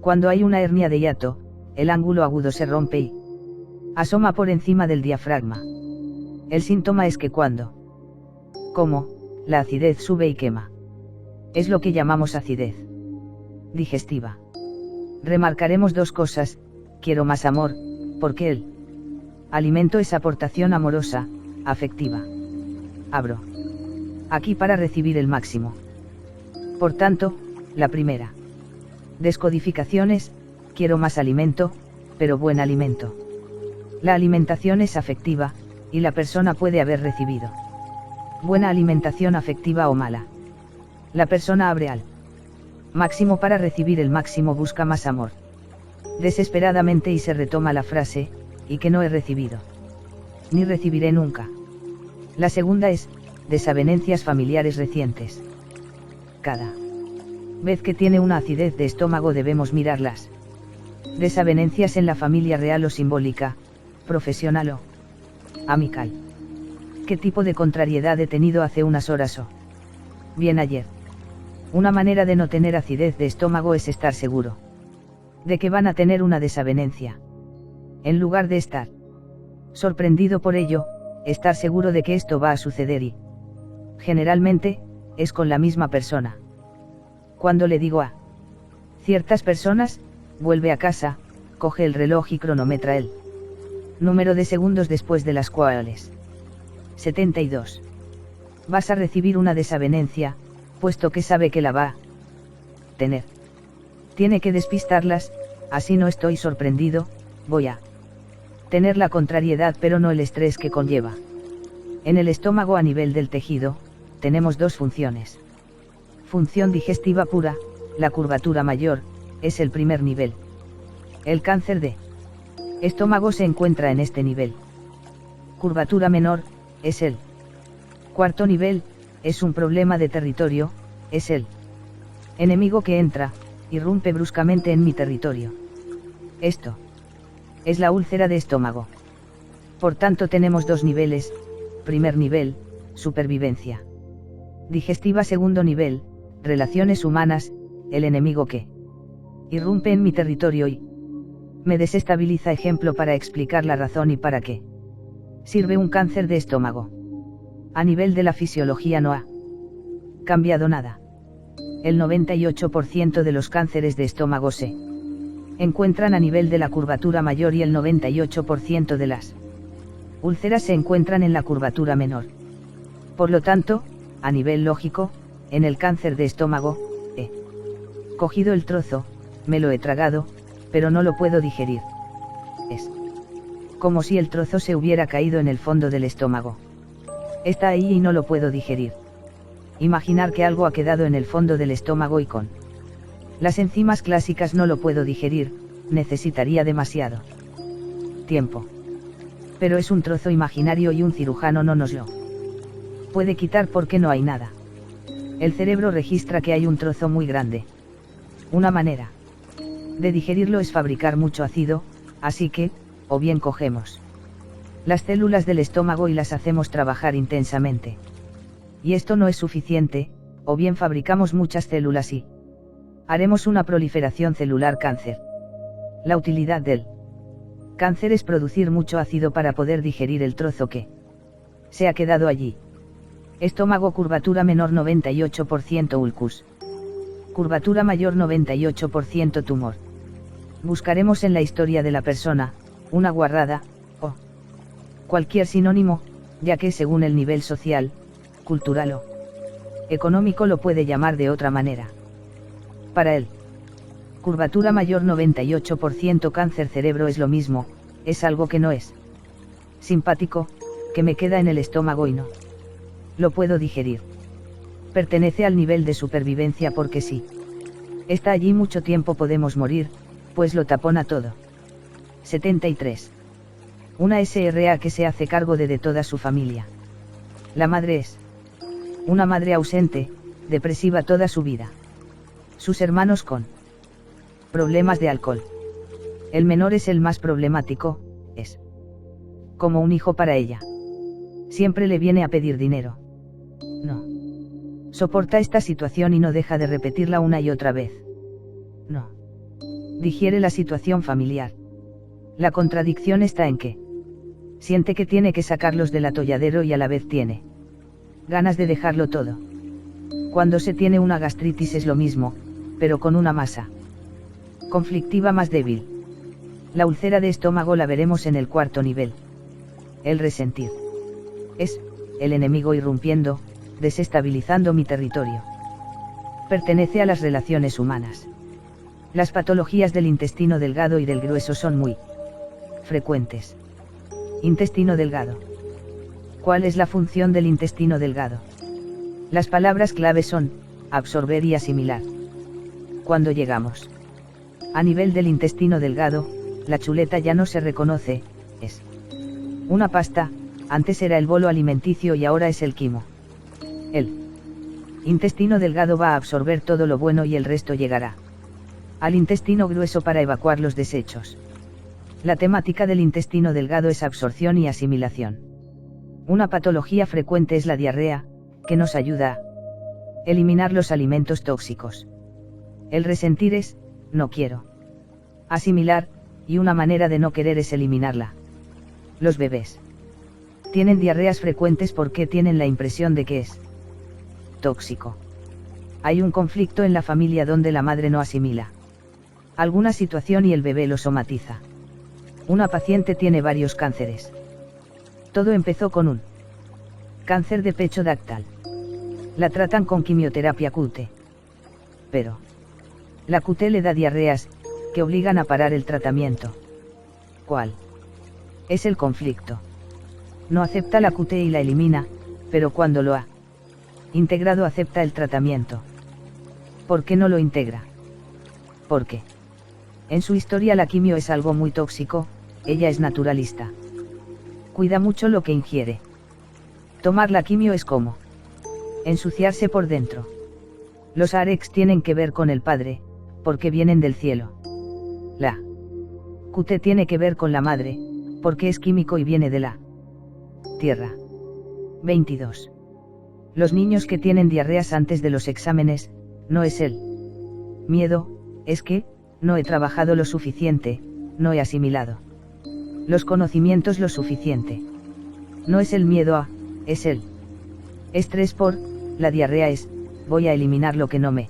Cuando hay una hernia de hiato, el ángulo agudo se rompe y asoma por encima del diafragma. El síntoma es que cuando como, la acidez sube y quema. Es lo que llamamos acidez digestiva. Remarcaremos dos cosas: quiero más amor, porque el alimento es aportación amorosa, afectiva. Abro aquí para recibir el máximo. Por tanto, la primera descodificación es, quiero más alimento, pero buen alimento. La alimentación es afectiva, y la persona puede haber recibido buena alimentación afectiva o mala. La persona abre al máximo para recibir el máximo, busca más amor desesperadamente y se retoma la frase, y que no he recibido, ni recibiré nunca. La segunda es, desavenencias familiares recientes. Cada vez que tiene una acidez de estómago debemos mirar las desavenencias en la familia real o simbólica, profesional o amical. ¿Qué tipo de contrariedad he tenido hace unas horas o bien ayer? Una manera de no tener acidez de estómago es estar seguro de que van a tener una desavenencia. En lugar de estar sorprendido por ello, estar seguro de que esto va a suceder y, generalmente, es con la misma persona. Cuando le digo a ciertas personas, vuelve a casa, coge el reloj y cronometra el número de segundos después de las cuales 72. Vas a recibir una desavenencia, puesto que sabe que la va a tener. Tiene que despistarlas, así no estoy sorprendido, voy a tener la contrariedad pero no el estrés que conlleva. En el estómago a nivel del tejido, tenemos dos funciones. Función digestiva pura, la curvatura mayor, es el primer nivel. El cáncer de estómago se encuentra en este nivel. Curvatura menor, es el cuarto nivel, es un problema de territorio, es el enemigo que entra, irrumpe bruscamente en mi territorio. Esto es la úlcera de estómago. Por tanto tenemos dos niveles: primer nivel, supervivencia digestiva; segundo nivel, relaciones humanas, el enemigo que irrumpe en mi territorio y me desestabiliza. Ejemplo para explicar la razón y para qué sirve un cáncer de estómago. A nivel de la fisiología no ha cambiado nada. El 98% de los cánceres de estómago se encuentran a nivel de la curvatura mayor y el 98% de las úlceras se encuentran en la curvatura menor. Por lo tanto, a nivel lógico, en el cáncer de estómago, he cogido el trozo, me lo he tragado, pero no lo puedo digerir. Es como si el trozo se hubiera caído en el fondo del estómago. Está ahí y no lo puedo digerir. Imaginar que algo ha quedado en el fondo del estómago y con las enzimas clásicas no lo puedo digerir, necesitaría demasiado tiempo. Pero es un trozo imaginario y un cirujano no nos lo puede quitar porque no hay nada. El cerebro registra que hay un trozo muy grande. Una manera de digerirlo es fabricar mucho ácido, así que, o bien cogemos las células del estómago y las hacemos trabajar intensamente. Y esto no es suficiente, o bien fabricamos muchas células y haremos una proliferación celular cáncer. La utilidad del cáncer es producir mucho ácido para poder digerir el trozo que se ha quedado allí. Estómago curvatura menor 98% ulcus. Curvatura mayor 98% tumor. Buscaremos en la historia de la persona, una guarrada, o cualquier sinónimo, ya que según el nivel social, cultural o económico lo puede llamar de otra manera. Para él, curvatura mayor 98% cáncer cerebro es lo mismo, es algo que no es simpático, que me queda en el estómago y no lo puedo digerir. Pertenece al nivel de supervivencia porque si está allí mucho tiempo podemos morir, pues lo tapona todo. 73. Una SRA que se hace cargo de toda su familia. La madre es una madre ausente, depresiva toda su vida. Sus hermanos con problemas de alcohol. El menor es el más problemático, es como un hijo para ella. Siempre le viene a pedir dinero. No soporta esta situación y no deja de repetirla una y otra vez. No digiere la situación familiar. La contradicción está en que siente que tiene que sacarlos del atolladero y a la vez tiene ganas de dejarlo todo. Cuando se tiene una gastritis es lo mismo, pero con una masa conflictiva más débil. La úlcera de estómago la veremos en el cuarto nivel. El resentir es el enemigo irrumpiendo, desestabilizando mi territorio. Pertenece a las relaciones humanas. Las patologías del intestino delgado y del grueso son muy frecuentes. Intestino delgado. ¿Cuál es la función del intestino delgado? Las palabras clave son absorber y asimilar. Cuando llegamos a nivel del intestino delgado, la chuleta ya no se reconoce, es una pasta, antes era el bolo alimenticio y ahora es el quimo. El intestino delgado va a absorber todo lo bueno y el resto llegará al intestino grueso para evacuar los desechos. La temática del intestino delgado es absorción y asimilación. Una patología frecuente es la diarrea, que nos ayuda a eliminar los alimentos tóxicos. El resentir es, no quiero asimilar, y una manera de no querer es eliminarla. Los bebés tienen diarreas frecuentes porque tienen la impresión de que es tóxico. Hay un conflicto en la familia donde la madre no asimila alguna situación y el bebé lo somatiza. Una paciente tiene varios cánceres. Todo empezó con un cáncer de pecho dáctal. La tratan con quimioterapia QT. Pero la QT le da diarreas, que obligan a parar el tratamiento. ¿Cuál es el conflicto? No acepta la QT y la elimina, pero cuando lo ha integrado acepta el tratamiento. ¿Por qué no lo integra? Porque en su historia la quimio es algo muy tóxico, ella es naturalista. Cuida mucho lo que ingiere. Tomar la quimio es como ensuciarse por dentro. Los AREX tienen que ver con el Padre, porque vienen del cielo. La QT tiene que ver con la Madre, porque es químico y viene de la Tierra. 22. Los niños que tienen diarreas antes de los exámenes, no es el miedo, es que, no he trabajado lo suficiente, no he asimilado los conocimientos lo suficiente. No es el miedo a, es el estrés por, la diarrea es, voy a eliminar lo que no me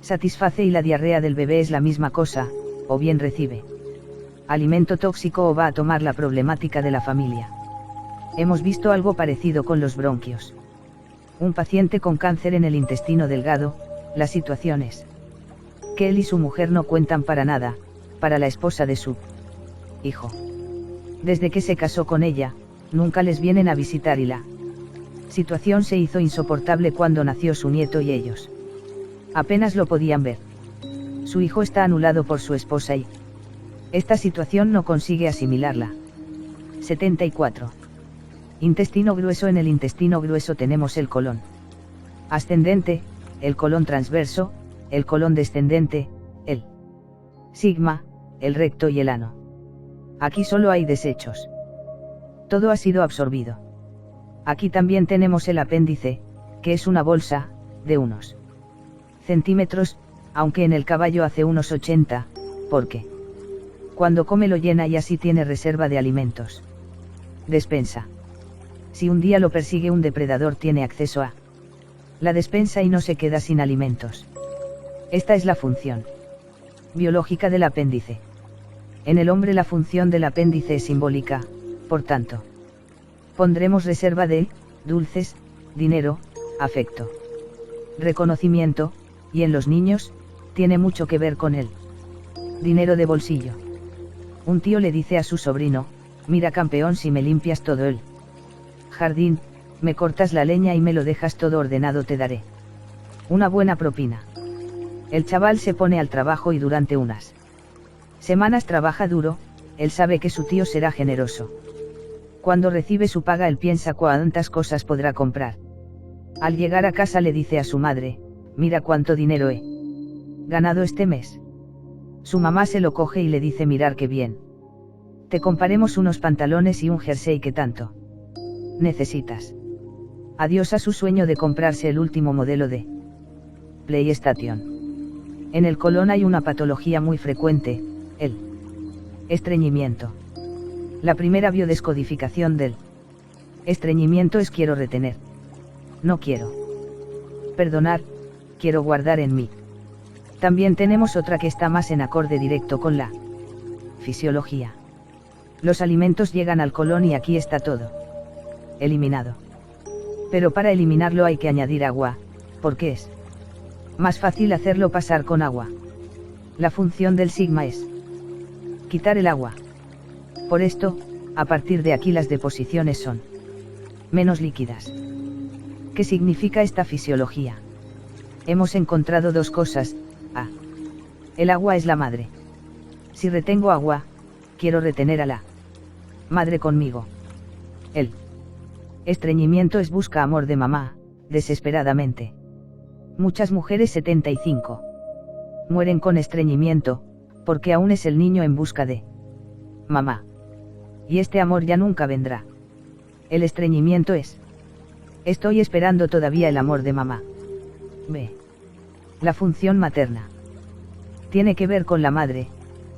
satisface y la diarrea del bebé es la misma cosa, o bien recibe alimento tóxico o va a tomar la problemática de la familia. Hemos visto algo parecido con los bronquios. Un paciente con cáncer en el intestino delgado, la situación es que él y su mujer no cuentan para nada, para la esposa de su hijo. Desde que se casó con ella, nunca les vienen a visitar y la situación se hizo insoportable cuando nació su nieto y ellos apenas lo podían ver. Su hijo está anulado por su esposa y esta situación no consigue asimilarla. 74. Intestino grueso. En el intestino grueso tenemos el colon ascendente, el colon transverso, el colon descendente, el sigma, el recto y el ano. Aquí solo hay desechos. Todo ha sido absorbido. Aquí también tenemos el apéndice, que es una bolsa, de unos centímetros, aunque en el caballo hace unos 80, porque cuando come lo llena y así tiene reserva de alimentos. Despensa. Si un día lo persigue un depredador tiene acceso a la despensa y no se queda sin alimentos. Esta es la función biológica del apéndice. En el hombre la función del apéndice es simbólica, por tanto, pondremos reserva de dulces, dinero, afecto, reconocimiento, y en los niños, tiene mucho que ver con el dinero de bolsillo. Un tío le dice a su sobrino, mira campeón, si me limpias todo el jardín, me cortas la leña y me lo dejas todo ordenado, te daré una buena propina. El chaval se pone al trabajo y durante unas semanas trabaja duro, él sabe que su tío será generoso. Cuando recibe su paga él piensa cuántas cosas podrá comprar. Al llegar a casa le dice a su madre, mira cuánto dinero he ganado este mes. Su mamá se lo coge y le dice, mirar qué bien. Te compraremos unos pantalones y un jersey que tanto necesitas. Adiós a su sueño de comprarse el último modelo de PlayStation. En el colon hay una patología muy frecuente, el estreñimiento. La primera biodescodificación del estreñimiento es quiero retener. No quiero perdonar, quiero guardar en mí. También tenemos otra que está más en acorde directo con la fisiología. Los alimentos llegan al colon y aquí está todo eliminado. Pero para eliminarlo hay que añadir agua, porque es más fácil hacerlo pasar con agua. La función del sigma es quitar el agua. Por esto, a partir de aquí las deposiciones son menos líquidas. ¿Qué significa esta fisiología? Hemos encontrado dos cosas. A. El agua es la madre. Si retengo agua, quiero retener a la madre conmigo. El estreñimiento es busca amor de mamá, desesperadamente. Muchas mujeres 75 mueren con estreñimiento, porque aún es el niño en busca de mamá. Y este amor ya nunca vendrá. El estreñimiento es estoy esperando todavía el amor de mamá. B. La función materna. Tiene que ver con la madre,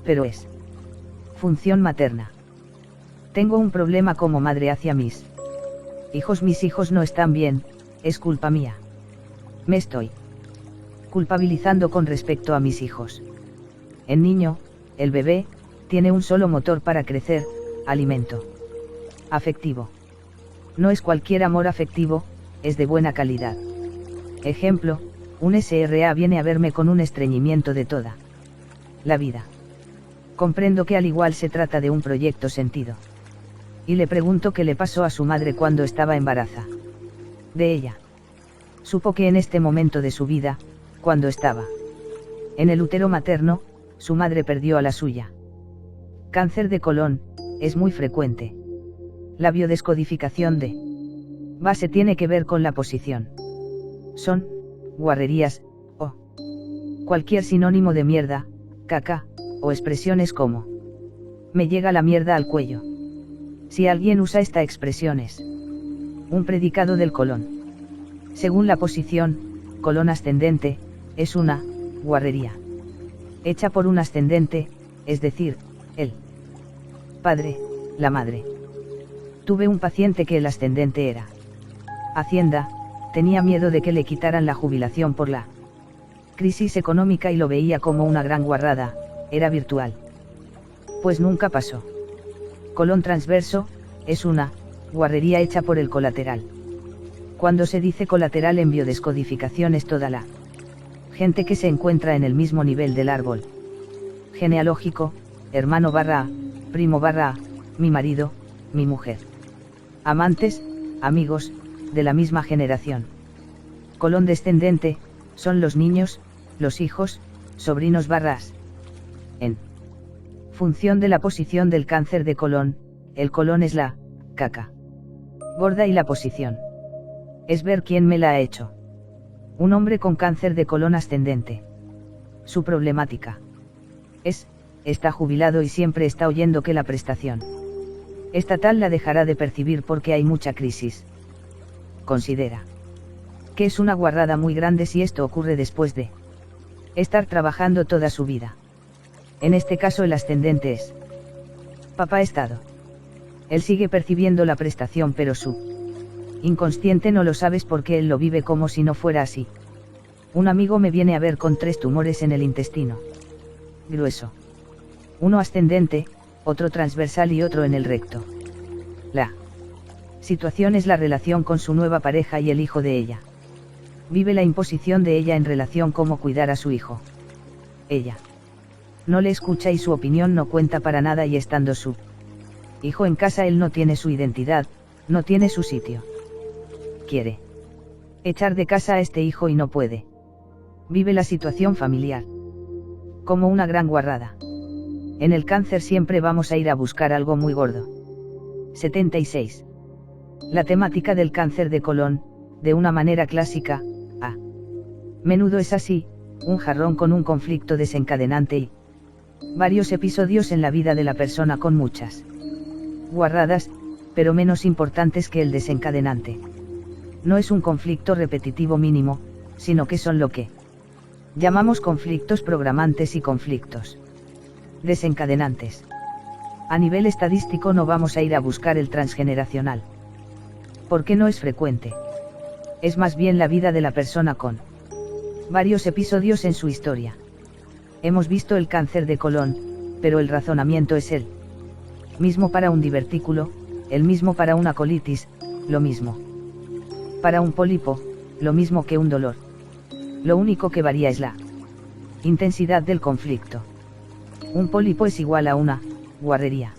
pero es función materna. Tengo un problema como madre hacia mis hijos no están bien, es culpa mía. Me estoy culpabilizando con respecto a mis hijos. El niño, el bebé, tiene un solo motor para crecer, alimento afectivo. No es cualquier amor afectivo, es de buena calidad. Ejemplo, un SRA viene a verme con un estreñimiento de toda la vida. Comprendo que al igual se trata de un proyecto sentido. Y le pregunto qué le pasó a su madre cuando estaba embarazada de ella. Supo que en este momento de su vida, cuando estaba en el útero materno, su madre perdió a la suya. Cáncer de colon, es muy frecuente. La biodescodificación de base tiene que ver con la posición. Son guarrerías, o cualquier sinónimo de mierda, caca, o expresiones como me llega la mierda al cuello. Si alguien usa esta expresión es un predicado del colon. Según la posición, colon ascendente, es una guarrería hecha por un ascendente, es decir, el padre, la madre. Tuve un paciente que el ascendente era Hacienda, tenía miedo de que le quitaran la jubilación por la crisis económica y lo veía como una gran guarrada, era virtual. Pues nunca pasó. Colon transverso, es una guarrería hecha por el colateral. Cuando se dice colateral en biodescodificación es toda la gente que se encuentra en el mismo nivel del árbol genealógico, hermano /A, primo /A, mi marido, mi mujer. Amantes, amigos, de la misma generación. Colon descendente, son los niños, los hijos, sobrinos /As. En función de la posición del cáncer de colon, el colon es la caca gorda y la posición es ver quién me la ha hecho. Un hombre con cáncer de colon ascendente. Su problemática está jubilado y siempre está oyendo que la prestación estatal la dejará de percibir porque hay mucha crisis. Considera que es una guarrada muy grande si esto ocurre después de estar trabajando toda su vida. En este caso el ascendente es papá estado. Él sigue percibiendo la prestación pero su inconsciente no lo sabes porque él lo vive como si no fuera así. Un amigo me viene a ver con 3 tumores en el intestino grueso. Uno ascendente, otro transversal y otro en el recto. La situación es la relación con su nueva pareja y el hijo de ella. Vive la imposición de ella en relación cómo cuidar a su hijo. Ella no le escucha y su opinión no cuenta para nada y estando su hijo en casa él no tiene su identidad, no tiene su sitio. Quiere echar de casa a este hijo y no puede. Vive la situación familiar como una gran guarrada. En el cáncer siempre vamos a ir a buscar algo muy gordo. 76. La temática del cáncer de colon, de una manera clásica, a menudo es así, un jarrón con un conflicto desencadenante y varios episodios en la vida de la persona con muchas guarradas, pero menos importantes que el desencadenante. No es un conflicto repetitivo mínimo, sino que son lo que llamamos conflictos programantes y conflictos desencadenantes. A nivel estadístico no vamos a ir a buscar el transgeneracional, porque no es frecuente. Es más bien la vida de la persona con varios episodios en su historia. Hemos visto el cáncer de colon, pero el razonamiento es el mismo para un divertículo, el mismo para una colitis, lo mismo para un pólipo, lo mismo que un dolor. Lo único que varía es la intensidad del conflicto. Un pólipo es igual a una guarrería.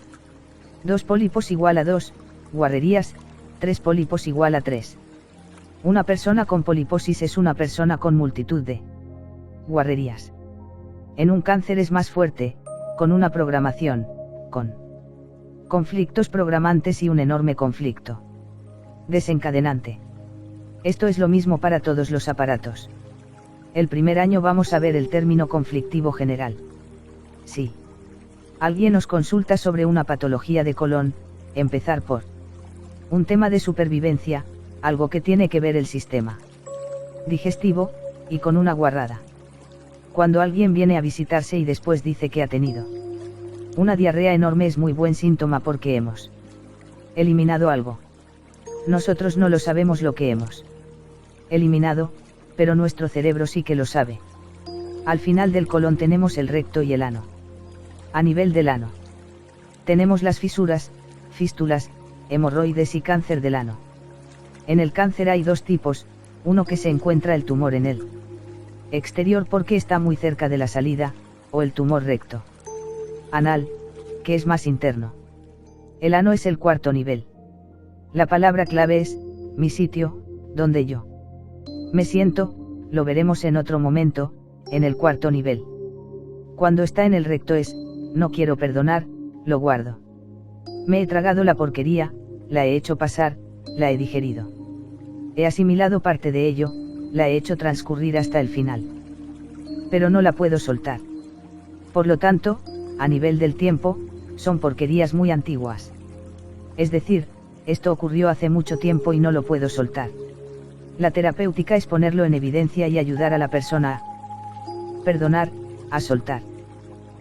2 pólipos igual a 2 guarrerías, 3 pólipos igual a 3. Una persona con poliposis es una persona con multitud de guarrerías. En un cáncer es más fuerte, con una programación, con conflictos programantes y un enorme conflicto desencadenante. Esto es lo mismo para todos los aparatos. El primer año vamos a ver el término conflictivo general. Si alguien os consulta sobre una patología de colon, empezar por un tema de supervivencia, algo que tiene que ver el sistema digestivo, y con una guarrada. Cuando alguien viene a visitarse y después dice que ha tenido una diarrea enorme es muy buen síntoma porque hemos eliminado algo. Nosotros no lo sabemos lo que hemos eliminado, pero nuestro cerebro sí que lo sabe. Al final del colon tenemos el recto y el ano. A nivel del ano tenemos las fisuras, fístulas, hemorroides y cáncer del ano. En el cáncer hay 2 tipos, uno que se encuentra el tumor en el exterior porque está muy cerca de la salida, o el tumor recto anal, que es más interno. El ano es el 4.º nivel. La palabra clave es, mi sitio, donde yo me siento, lo veremos en otro momento, en el 4.º nivel. Cuando está en el recto es, no quiero perdonar, lo guardo. Me he tragado la porquería, la he hecho pasar, la he digerido. He asimilado parte de ello, la he hecho transcurrir hasta el final. Pero no la puedo soltar. Por lo tanto, a nivel del tiempo, son porquerías muy antiguas. Es decir, esto ocurrió hace mucho tiempo y no lo puedo soltar. La terapéutica es ponerlo en evidencia y ayudar a la persona a perdonar, a soltar.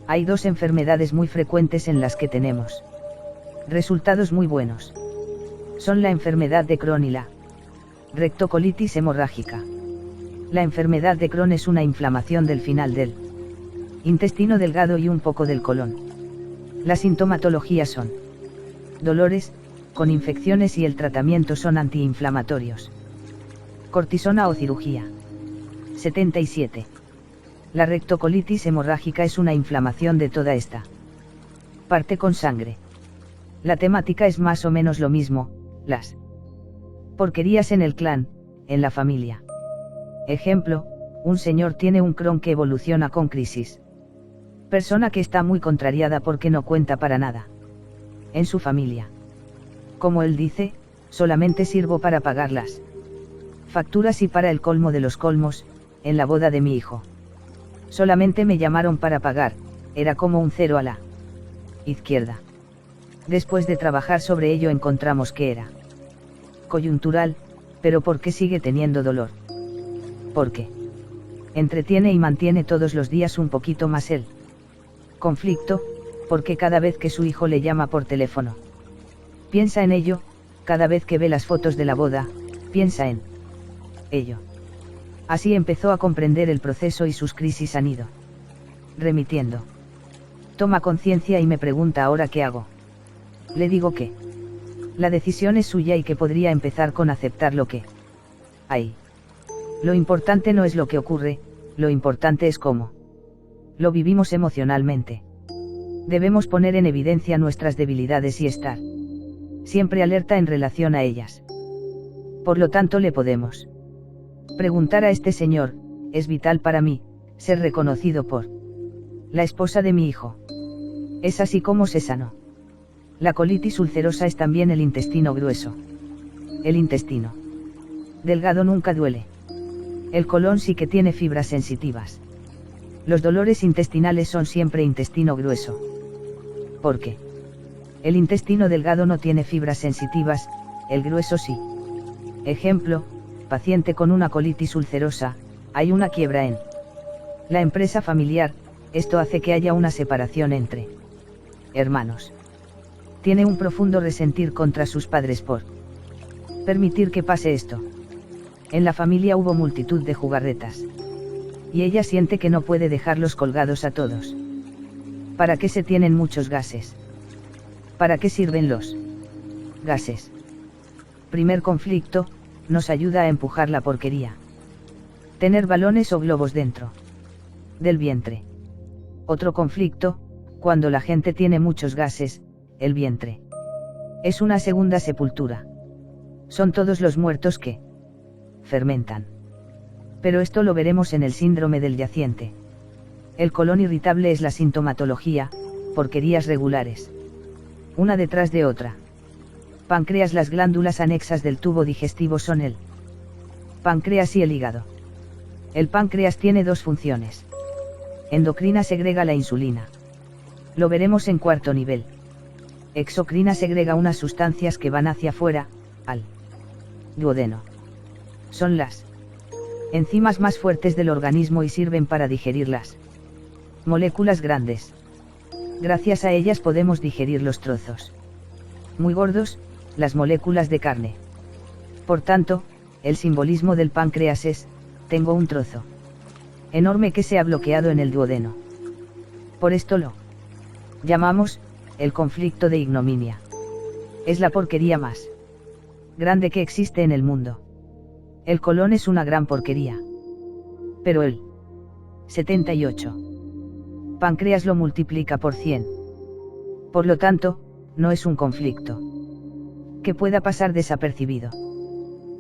Hay 2 enfermedades muy frecuentes en las que tenemos resultados muy buenos. Son la enfermedad de Crohn y la rectocolitis hemorrágica. La enfermedad de Crohn es una inflamación del final del intestino delgado y un poco del colon. La sintomatología son dolores, con infecciones y el tratamiento son antiinflamatorios. Cortisona o cirugía. 77. La rectocolitis hemorrágica es una inflamación de toda esta parte con sangre. La temática es más o menos lo mismo, las porquerías en el clan, en la familia. Ejemplo, un señor tiene un Crohn que evoluciona con crisis. Persona que está muy contrariada porque no cuenta para nada en su familia. Como él dice, solamente sirvo para pagar las facturas y para el colmo de los colmos, en la boda de mi hijo. Solamente me llamaron para pagar, era como un cero a la izquierda. Después de trabajar sobre ello encontramos que era coyuntural, pero ¿por qué sigue teniendo dolor? Porque entretiene y mantiene todos los días un poquito más el conflicto, porque cada vez que su hijo le llama por teléfono, piensa en ello, cada vez que ve las fotos de la boda, piensa en ello. Así empezó a comprender el proceso y sus crisis han ido remitiendo. Toma conciencia y me pregunta ahora qué hago. Le digo que la decisión es suya y que podría empezar con aceptar lo que hay. Lo importante no es lo que ocurre, lo importante es cómo lo vivimos emocionalmente. Debemos poner en evidencia nuestras debilidades y estar siempre alerta en relación a ellas. Por lo tanto, le podemos preguntar a este señor: es vital para mí ser reconocido por la esposa de mi hijo. Es así como se sanó. La colitis ulcerosa es también el intestino grueso. El intestino delgado nunca duele. El colon sí que tiene fibras sensitivas. Los dolores intestinales son siempre intestino grueso. ¿Por qué? El intestino delgado no tiene fibras sensitivas, el grueso sí. Ejemplo, paciente con una colitis ulcerosa, hay una quiebra en la empresa familiar, esto hace que haya una separación entre hermanos. Tiene un profundo resentir contra sus padres por permitir que pase esto. En la familia hubo multitud de jugarretas. Y ella siente que no puede dejarlos colgados a todos. ¿Para qué se tienen muchos gases? ¿Para qué sirven los gases? Primer conflicto, nos ayuda a empujar la porquería. Tener balones o globos dentro del vientre. Otro conflicto, cuando la gente tiene muchos gases, el vientre es una segunda sepultura. Son todos los muertos que fermentan. Pero esto lo veremos en el síndrome del yaciente. El colon irritable es la sintomatología, porquerías regulares. Una detrás de otra. Páncreas. Las glándulas anexas del tubo digestivo son el páncreas y el hígado. El páncreas tiene dos funciones. Endocrina segrega la insulina. Lo veremos en cuarto nivel. Exocrina segrega unas sustancias que van hacia afuera, al duodeno. Son las enzimas más fuertes del organismo y sirven para digerir las moléculas grandes. Gracias a ellas podemos digerir los trozos muy gordos, las moléculas de carne. Por tanto, el simbolismo del páncreas es: tengo un trozo enorme que se ha bloqueado en el duodeno. Por esto lo llamamos el conflicto de ignominia. Es la porquería más grande que existe en el mundo. El colon es una gran porquería. Pero el 78 páncreas lo multiplica por 100. Por lo tanto, no es un conflicto que pueda pasar desapercibido.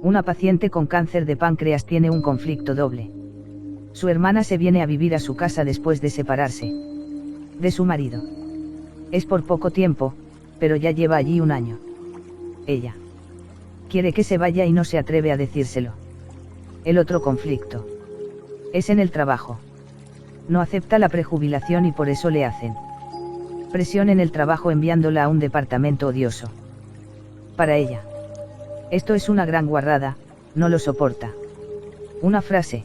Una paciente con cáncer de páncreas tiene un conflicto doble. Su hermana se viene a vivir a su casa después de separarse de su marido. Es por poco tiempo, pero ya lleva allí un año. Ella quiere que se vaya y no se atreve a decírselo. El otro conflicto es en el trabajo. No acepta la prejubilación y por eso le hacen presión en el trabajo enviándola a un departamento odioso. Para ella, esto es una gran guarrada, no lo soporta. Una frase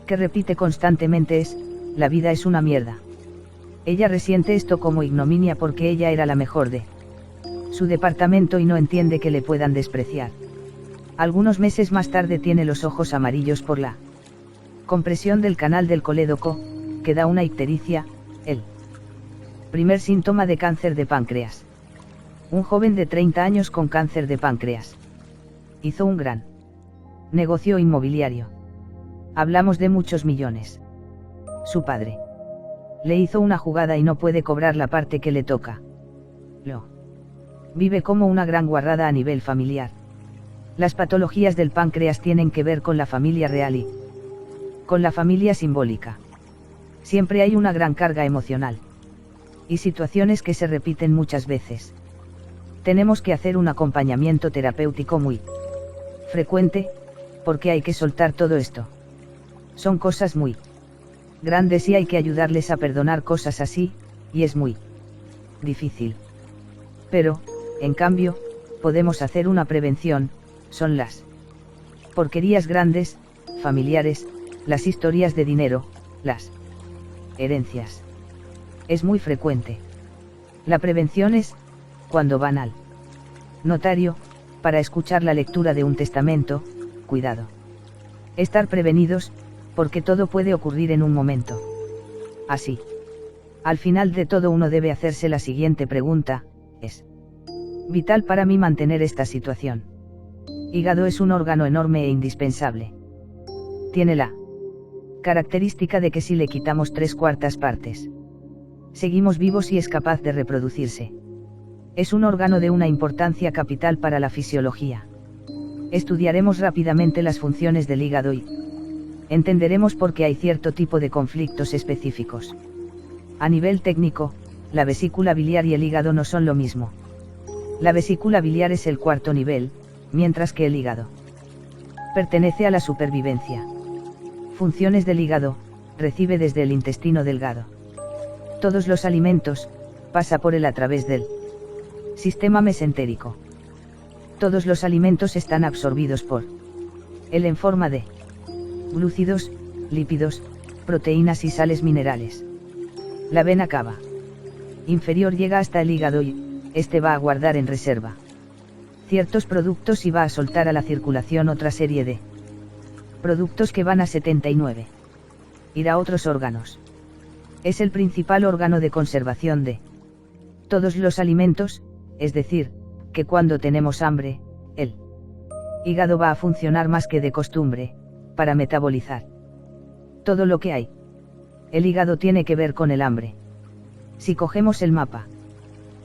que repite constantemente es: la vida es una mierda. Ella resiente esto como ignominia porque ella era la mejor de su departamento y no entiende que le puedan despreciar. Algunos meses más tarde tiene los ojos amarillos por la compresión del canal del colédoco, que da una ictericia, el primer síntoma de cáncer de páncreas. Un joven de 30 años con cáncer de páncreas. Hizo un gran negocio inmobiliario. Hablamos de muchos millones. Su padre le hizo una jugada y no puede cobrar la parte que le toca. Lo vive como una gran guarrada a nivel familiar. Las patologías del páncreas tienen que ver con la familia real y con la familia simbólica. Siempre hay una gran carga emocional. Y situaciones que se repiten muchas veces. Tenemos que hacer un acompañamiento terapéutico muy frecuente, porque hay que soltar todo esto. Son cosas muy grandes y hay que ayudarles a perdonar cosas así, y es muy difícil. Pero, en cambio, podemos hacer una prevención, son las porquerías grandes, familiares, las historias de dinero, las herencias. Es muy frecuente. La prevención es, cuando van al notario, para escuchar la lectura de un testamento, cuidado. Estar prevenidos, porque todo puede ocurrir en un momento. Así. Al final de todo uno debe hacerse la siguiente pregunta, ¿es vital para mí mantener esta situación? Hígado es un órgano enorme e indispensable. Tiene la característica de que si le quitamos 3/4 partes, seguimos vivos y es capaz de reproducirse. Es un órgano de una importancia capital para la fisiología. Estudiaremos rápidamente las funciones del hígado y entenderemos por qué hay cierto tipo de conflictos específicos. A nivel técnico, la vesícula biliar y el hígado no son lo mismo. La vesícula biliar es el cuarto nivel, mientras que el hígado pertenece a la supervivencia. Funciones del hígado, recibe desde el intestino delgado todos los alimentos, pasa por él a través del sistema mesentérico. Todos los alimentos están absorbidos por él en forma de glúcidos, lípidos, proteínas y sales minerales. La vena cava inferior llega hasta el hígado y este va a guardar en reserva ciertos productos y va a soltar a la circulación otra serie de productos que van a 79. Ir a otros órganos. Es el principal órgano de conservación de todos los alimentos, es decir, que cuando tenemos hambre, el hígado va a funcionar más que de costumbre, para metabolizar todo lo que hay. El hígado tiene que ver con el hambre. Si cogemos el mapa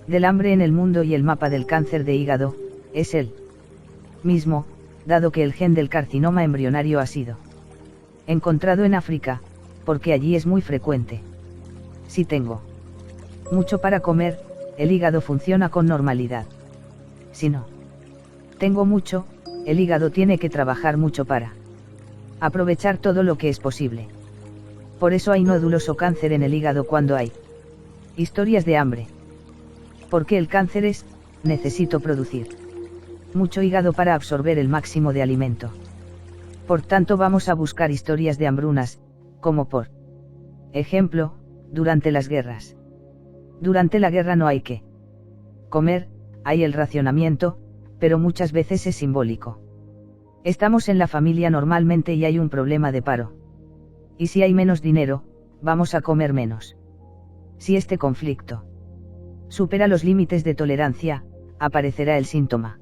del hambre en el mundo y el mapa del cáncer de hígado, es el mismo, dado que el gen del carcinoma embrionario ha sido encontrado en África, porque allí es muy frecuente. Si tengo mucho para comer, el hígado funciona con normalidad. Si no tengo mucho, el hígado tiene que trabajar mucho para aprovechar todo lo que es posible. Por eso hay nódulos o cáncer en el hígado cuando hay historias de hambre. Porque el cáncer es, necesito producir mucho hígado para absorber el máximo de alimento. Por tanto vamos a buscar historias de hambrunas, como por ejemplo, durante las guerras. Durante la guerra no hay que comer, hay el racionamiento, pero muchas veces es simbólico. Estamos en la familia normalmente y hay un problema de paro. Y si hay menos dinero, vamos a comer menos. Si este conflicto supera los límites de tolerancia, aparecerá el síntoma.